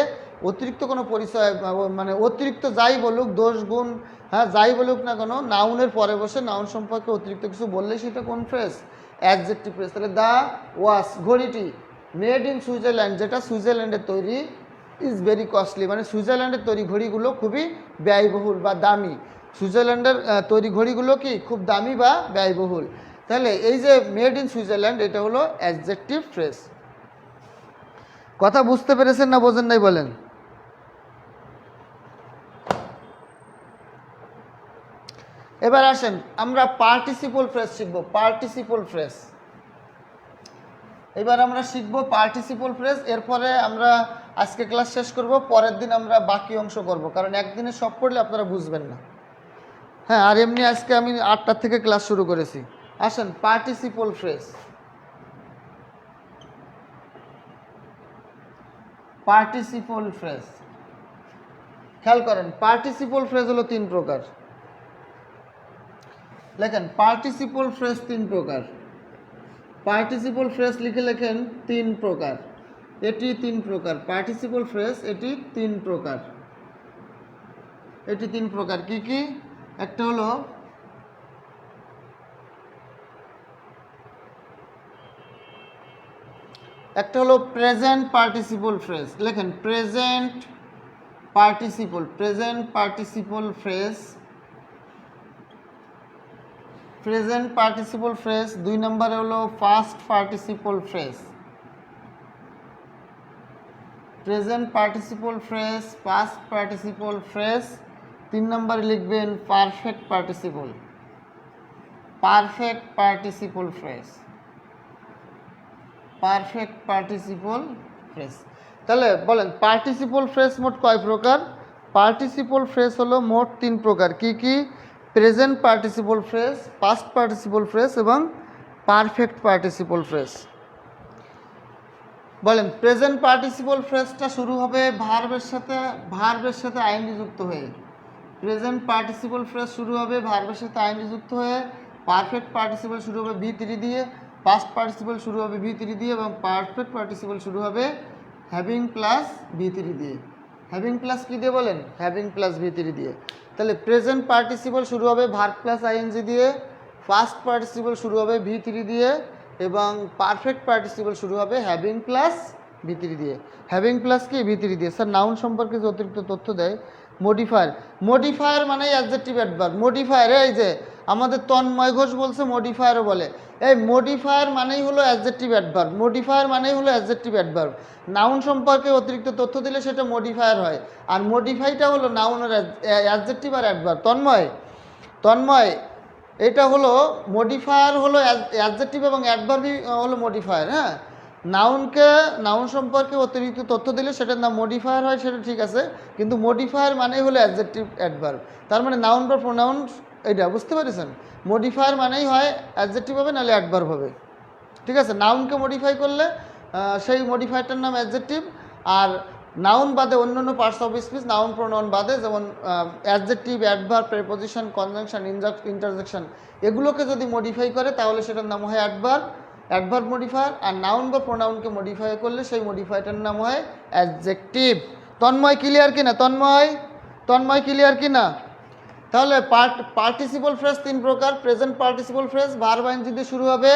অতিরিক্ত কোনো পরিচয় মানে অতিরিক্ত যাই বলুক দোষ গুণ, হ্যাঁ যাই বলুক না কেন, নাউনের পরে বসে নাউন সম্পর্কে অতিরিক্ত কিছু বললে সেটা কোন ফ্রেজ? Adjective phrase. তাহলে দ্য ওয়াচ ঘড়িটি মেড ইন সুইজারল্যান্ড, যেটা সুইজারল্যান্ডের তৈরি, ইজ ভেরি কস্টলি, মানে সুইজারল্যান্ডের তৈরি ঘড়িগুলো খুবই ব্যয়বহুল বা দামি। সুইজারল্যান্ডের তৈরি ঘড়িগুলো কি খুব দামি বা ব্যয়বহুল। তাহলে এই যে মেড ইন সুইজারল্যান্ড এটা হলো অ্যাডজেক্টিভ ফ্রেজ। কথা বুঝতে পেরেছেন না বোঝেন নাই বলেন? এবার আসেন আমরা পার্টিসিপল ফ্রেজ শিখবো। পার্টিসিপল ফ্রেজ এবার আমরা শিখবো পার্টিসিপল ফ্রেজ। এরপরে আমরা আজকে ক্লাস শেষ করব, পরের দিন আমরা বাকি অংশ করব, কারণ একদিনে সব পড়লে আপনারা বুঝবেন না। হ্যাঁ, আর এমনি আজকে আমি 8টা থেকে ক্লাস শুরু করেছি। আসেন পার্টিসিপল ফ্রেজ। পার্টিসিপল ফ্রেজ খেয়াল করেন, পার্টিসিপল ফ্রেজ হলো 3 প্রকার। লেখেন পার্টিসিপল ফ্রেজ 3 প্রকার। পার্টিসিপল ফ্রেজ লিখে লেখেন 3 প্রকার। এটি 3 প্রকার পার্টিসিপল ফ্রেজ, এটি 3 প্রকার। এটি 3 প্রকার কি কি? একটা হলো প্রেজেন্ট পার্টিসিপল ফ্রেজ। লেখেন present participle, present participle phrase, present participle phrase. 2 নম্বরে হলো past participle phrase, present participle phrase, past participle phrase. 3 নম্বরে লিখবেন perfect participle, perfect participle phrase, perfect participle phrase. তাহলে বলেন পার্টিসিপল ফ্রেজ মোট কয় প্রকার? পার্টিসিপল ফ্রেজ হলো মোট 3 প্রকার। কি কি? Present participle phrase, past participle phrase এবং পারফেক্ট পার্টিসিপল ফ্রেজ। বলেন প্রেজেন্ট পার্টিসিপল ফ্রেজটা শুরু হবে ভার্বের সাথে আইএনজি যুক্ত হয়ে। প্রেজেন্ট পার্টিসিপল ফ্রেজ শুরু হবে ভার্বের সাথে আইএনজি যুক্ত হয়ে। পারফেক্ট পার্টিসিপল শুরু হবে V3 দিয়ে, পাস্ট পার্টিসিপল শুরু হবে V3 দিয়ে এবং পারফেক্ট পার্টিসিপল শুরু হবে হ্যাভিং প্লাস V3 দিয়ে। হ্যাভিং প্লাস কী দিয়ে বলেন? হ্যাভিং প্লাস V3 দিয়ে। তাহলে প্রেজেন্ট পার্টিসিপল শুরু হবে ভার্ব প্লাস আইএনজি দিয়ে, পাস্ট পার্টিসিপল শুরু হবে V3 দিয়ে এবং পারফেক্ট পার্টিসিপল শুরু হবে হ্যাভিং প্লাস V3 দিয়ে। হ্যাভিং প্লাস কি? V3 দিয়ে। স্যার নাউন সম্পর্কে যে অতিরিক্ত তথ্য দেয়, মডিফায়ার, মডিফায়ার মানে অ্যাডজেক্টিভ অ্যাডভার্ব। মডিফায়ার এই যে আমাদের তন্ময় ঘোষ বলছে মডিফায়ারও বলে, এই মডিফায়ার মানেই হলো অ্যাডজেক্টিভ অ্যাডভার্ব, মডিফায়ার মানেই হলো অ্যাডজেক্টিভ অ্যাডভার্ব। নাউন সম্পর্কে অতিরিক্ত তথ্য দিলে সেটা মডিফায়ার হয়, আর মডিফাইটা হলো নাউনের অ্যাডজেক্টিভ আর অ্যাডভার্ব। তন্ময় এটা হলো মডিফায়ার হলো অ্যাডজেক্টিভ এবং অ্যাডভার্বই হলো মডিফায়ার। হ্যাঁ, নাউন সম্পর্কে অতিরিক্ত তথ্য দিলে সেটার নাম মডিফায়ার হয়, সেটা ঠিক আছে, কিন্তু মডিফায়ার মানেই হলো অ্যাডজেক্টিভ অ্যাডভার্ব। তার মানে নাউন বা প্রোনাউন, এটা বুঝতে পেরেছেন? মডিফায়ার মানেই হয় অ্যাডজেক্টিভ হবে নাহলে অ্যাডভার্ব হবে, ঠিক আছে? নাউনকে মডিফাই করলে সেই মডিফায়ারটার নাম অ্যাডজেক্টিভ, আর নাউন বাদে অন্যান্য parts of speech, noun pronoun বাদে, যেমন adjective, adverb, preposition, conjunction, interjection, এগুলোকে যদি মডিফাই করে তাহলে সেটার নাম হয় অ্যাডভার্ব মডিফায়ার। আর নাউন বা প্রোনাউনকে মডিফাই করলে সেই মডিফায়ারটার নাম হয় অ্যাডজেক্টিভ। তন্ময় ক্লিয়ার কিনা? তন্ময় ক্লিয়ার কিনা? তাহলে পার্টিসিপল ফ্রেজ 3 প্রকার। Present participle phrase verb I N G দিয়ে শুরু হবে,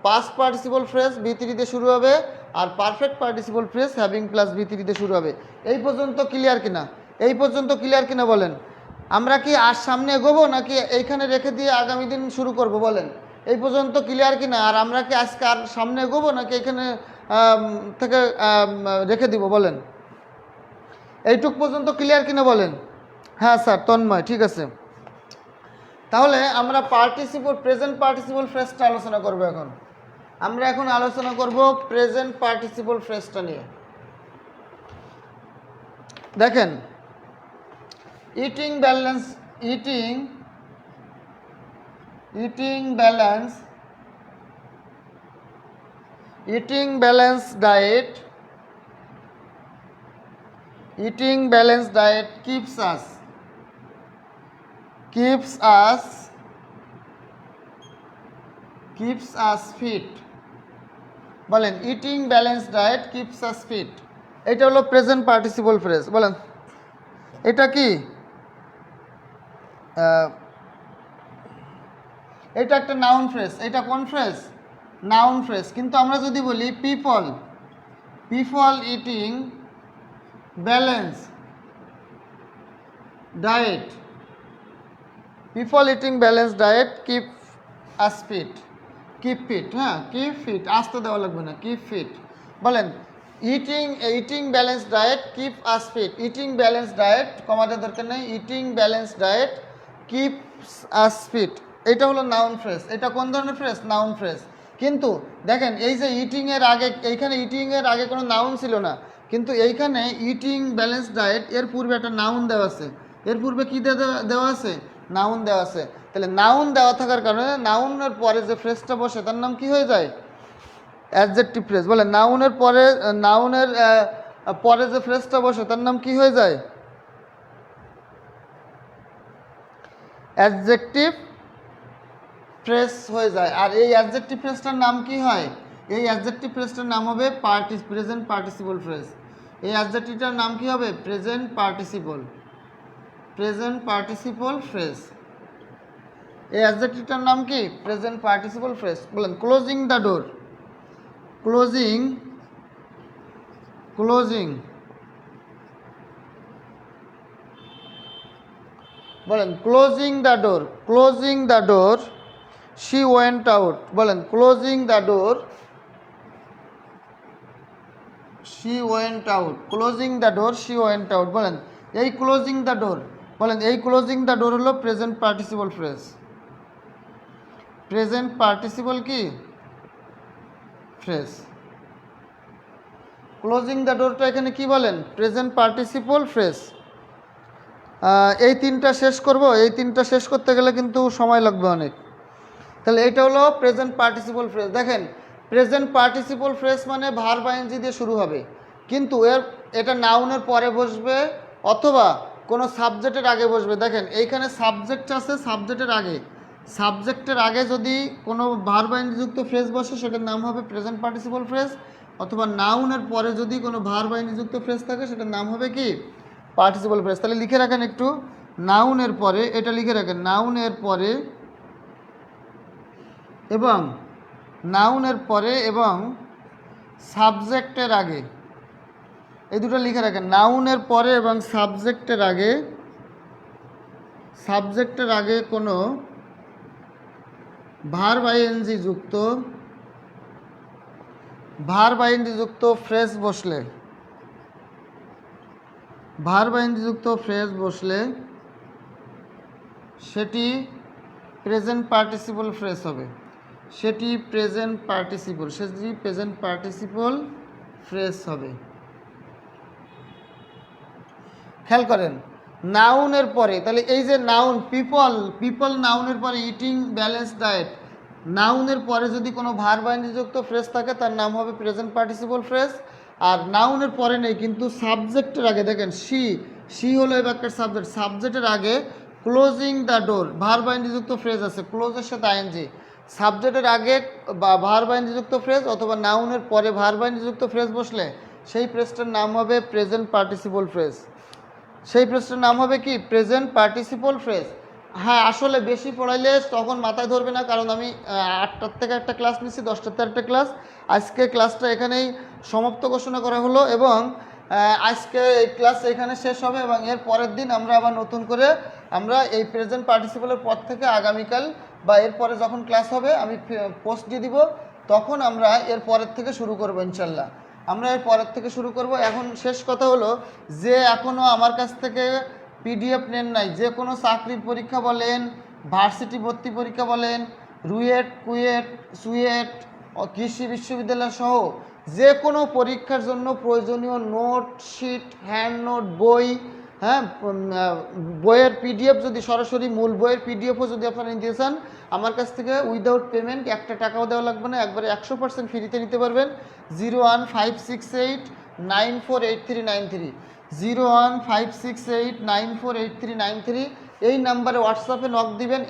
পাস্ট পার্টিসিপল ফ্রেজ V3 দিয়ে শুরু হবে, আর perfect participle phrase having plus V3 দিয়ে শুরু হবে। এই পর্যন্ত ক্লিয়ার কিনা? এই পর্যন্ত ক্লিয়ার কিনা বলেন? আমরা কি আর সামনে এগোবো নাকি এইখানে রেখে দিয়ে আগামী দিন শুরু করব? বলেন এই পর্যন্ত ক্লিয়ার কিনা? আর আমরা কি আজকে আর সামনে এগোবো নাকি এখানে থেকে রেখে দিব? বলেন এইটুক পর্যন্ত ক্লিয়ার কিনা বলেন? হ্যাঁ স্যার, তন্ময় ঠিক আছে। তাহলে আমরা প্রেজেন্ট পার্টিসিপল ফ্রেজটা আলোচনা করব। আমরা এখন আলোচনা করব প্রেজেন্ট পার্টিসিপল ফ্রেজটা নিয়ে। দেখেন, eating balance diet keeps us fit। বলেন eating balance diet keeps us fit, এটা হলো প্রেজেন্ট পার্টিসিপল ফ্রেজ। বলেন এটা কি? এটা একটা নাউন ফ্রেজ। এটা কোন ফ্রেজ? Noun phrase. কিন্তু আমরা যদি বলি people eating balance diet, keep us fit, হ্যাঁ, কিপ ফিট, আসতে দেওয়া লাগবে না, কিপ ফিট। বলেন eating balance diet keep us fit, eating balance diet, কমাতে দরকার নেই, eating balance diet keeps us fit, এটা হলো নাউন ফ্রেজ। এটা কোন ধরনের ফ্রেজ? Noun phrase. কিন্তু দেখেন এই যে এইখানে ইটিং এর আগে কোনো নাউন ছিল না, কিন্তু এইখানে ইটিং ব্যালেন্স ডায়েট এর পূর্বে একটা নাউন দেওয়া আছে। এর পূর্বে কি দেওয়া আছে? নাউন দেওয়া আছে। তাহলে নাউন দেওয়া থাকার কারণে নাউনের পরে যে ফ্রেজটা বসে তার নাম কি হয়ে যায়? Adjective phrase. বলে নাউনের পরে যে ফ্রেজটা বসে তার নাম কি হয়ে যায়? অ্যাডজেক্টিভ ফ্রেজ হয়ে যায়। আর এই অ্যাডজেক্টিভ ফ্রেজটার নাম কি হয়? এই অ্যাডজেক্টিভ ফ্রেজটার নাম হবে প্রেজেন্ট পার্টিসিপল ফ্রেজ। এই অ্যাডজেক্টিভটার নাম কি হবে? Present participle phrase. এই অ্যাডজেক্টিভটার নাম কি? Present participle phrase. বলেন ক্লোজিং দ্য ডোর, বলেন closing the door, closing the door she went out. বলেন closing the door she went out, closing the door she went out. বলেন এই ক্লোজিং দ্য ডোর, বলেন এই ক্লোজিং দ্য ডোর হলো present participle phrase. Present participle কি phrase. Closing the ডোরটা এখানে কি বলেন প্রেজেন্ট পার্টিসিপল ফ্রেজ। এই তিনটা শেষ করব, এই তিনটা শেষ করতে গেলে কিন্তু সময় লাগবে অনেক। তাহলে এটা হলো প্রেজেন্ট পার্টিসিপল ফ্রেজ। দেখেন প্রেজেন্ট পার্টিসিপল ফ্রেজ মানে ভার্ব আইএনজি দিয়ে শুরু হবে, কিন্তু এটা নাউনের পরে বসবে অথবা কোনো সাবজেক্টের আগে বসবে। দেখেন এইখানে সাবজেক্ট আছে, সাবজেক্টের আগে যদি কোনো ভার্ব আইএনজি যুক্ত ফ্রেজ বসে সেটার নাম হবে প্রেজেন্ট পার্টিসিপল ফ্রেজ, অথবা নাউনের পরে যদি কোনো ভার্ব আইএনজি যুক্ত ফ্রেজ থাকে সেটার নাম হবে কি পার্টিসিপল ফ্রেজ। তাহলে লিখে রাখেন একটু, নাউনের পরে, এটা লিখে রাখেন নাউনের পরে এবং নাউনের পরে এবং সাবজেক্টের আগে, এই দুটো লিখে রাখেন নাউনের পরে এবং সাবজেক্টের আগে কোনো ভার্ব আইএনজি যুক্ত ফ্রেজ বসলে, ভার্ব আইএনজি যুক্ত ফ্রেজ বসলে সেটি প্রেজেন্ট পার্টিসিপল ফ্রেজ হবে, সেটি প্রেজেন্ট পার্টিসিপল ফ্রেজ হবে। খেয়াল করেন নাউনের পরে, তাহলে এই যে নাউন পিপল নাউনের পরে, ইটিং ব্যালেন্স ডায়েট, নাউনের পরে যদি কোনো ভার্ব আইএনজি যুক্ত ফ্রেজ থাকে তার নাম হবে প্রেজেন্ট পার্টিসিপল ফ্রেজ। আর নাউনের পরে নেই কিন্তু সাবজেক্টের আগে, দেখেন সি হলো এই বাক্যের সাবজেক্টের আগে closing the door verb I N G যুক্ত ফ্রেজ আছে, ক্লোজের সাথে আইএনজি, সাবজেক্টের আগে বা ভার্ব আইএনজি যুক্ত ফ্রেজ অথবা নাউনের পরে ভার্ব আইএনজি যুক্ত ফ্রেজ বসলে সেই ফ্রেজটার নাম হবে প্রেজেন্ট পার্টিসিপল ফ্রেজ। সেই ফ্রেজটার নাম হবে কি প্রেজেন্ট পার্টিসিপল ফ্রেজ। হ্যাঁ আসলে বেশি পড়াইলে তখন মাথায় ধরবে না, কারণ আমি 8টার থেকে একটা ক্লাস নিচ্ছি, 10টার একটা ক্লাস। আজকে ক্লাসটা এখানেই সমাপ্ত ঘোষণা করা হলো এবং আজকে এই ক্লাস এখানে শেষ হবে এবং এর পরের দিন আমরা আবার নতুন করে আমরা এই প্রেজেন্ট পার্টিসিপলের পর থেকে আগামীকাল বা এরপরে যখন ক্লাস হবে আমি পোস্ট দিয়ে দিব, তখন আমরা এর পরের থেকে শুরু করবো ইনশাল্লাহ। আমরা এর পরের থেকে শুরু করব। এখন শেষ কথা হলো যে এখনও আমার কাছ থেকে পিডিএফ নেন নাই, যে কোনো চাকরির পরীক্ষা বলেন, ভার্সিটি ভর্তি পরীক্ষা বলেন, রুয়েট, কুয়েট, সুয়েট, কৃষি বিশ্ববিদ্যালয় সহ যে কোনো পরীক্ষার জন্য প্রয়োজনীয় নোট শিট, হ্যান্ড নোট, বই, হ্যাঁ বইয়ের পিডিএফ যদি সরাসরি মূল বইয়ের পিডিএফও যদি আপনারা নিতে চান আমার কাছ থেকে উইদাউট পেমেন্ট, একটা টাকাও দেওয়া লাগবে না, একবারে 100% ফ্রিতে নিতে পারবেন। 01568948393, 01568948393 এই নাম্বারে হোয়াটসঅ্যাপে নক দিবেন।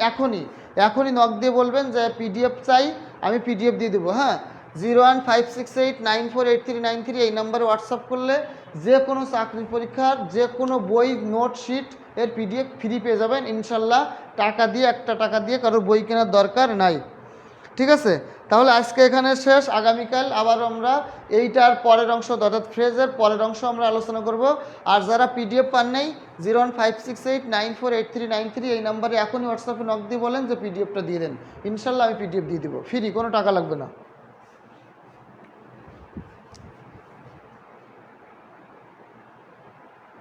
এখনই নক দিয়ে বলবেন যে পিডিএফ চাই, আমি পিডিএফ দিয়ে দেবো। হ্যাঁ 01568948393 এই নাম্বারে হোয়াটসঅ্যাপ করলে যে কোনো চাকরির পরীক্ষার যে কোনো বই, নোট শিট এর পিডিএফ ফ্রি পেয়ে যাবেন ইনশাল্লাহ। একটা টাকা দিয়ে কারোর বই কেনার দরকার নাই, ঠিক আছে? তাহলে আজকে এখানে শেষ, আগামীকাল আবার আমরা এইটার পরের অংশ অর্থাৎ ফ্রেজের পরের অংশ আমরা আলোচনা করব। আর যারা পিডিএফ পান নাই 01568948393 এই নাম্বারে এখনই হোয়াটসঅ্যাপে নক দিয়ে বলেন যে পিডিএফটা দিয়ে দেন, ইনশাল্লাহ আমি পিডিএফ দিয়ে দেবো, ফ্রি, কোনো টাকা লাগবে না।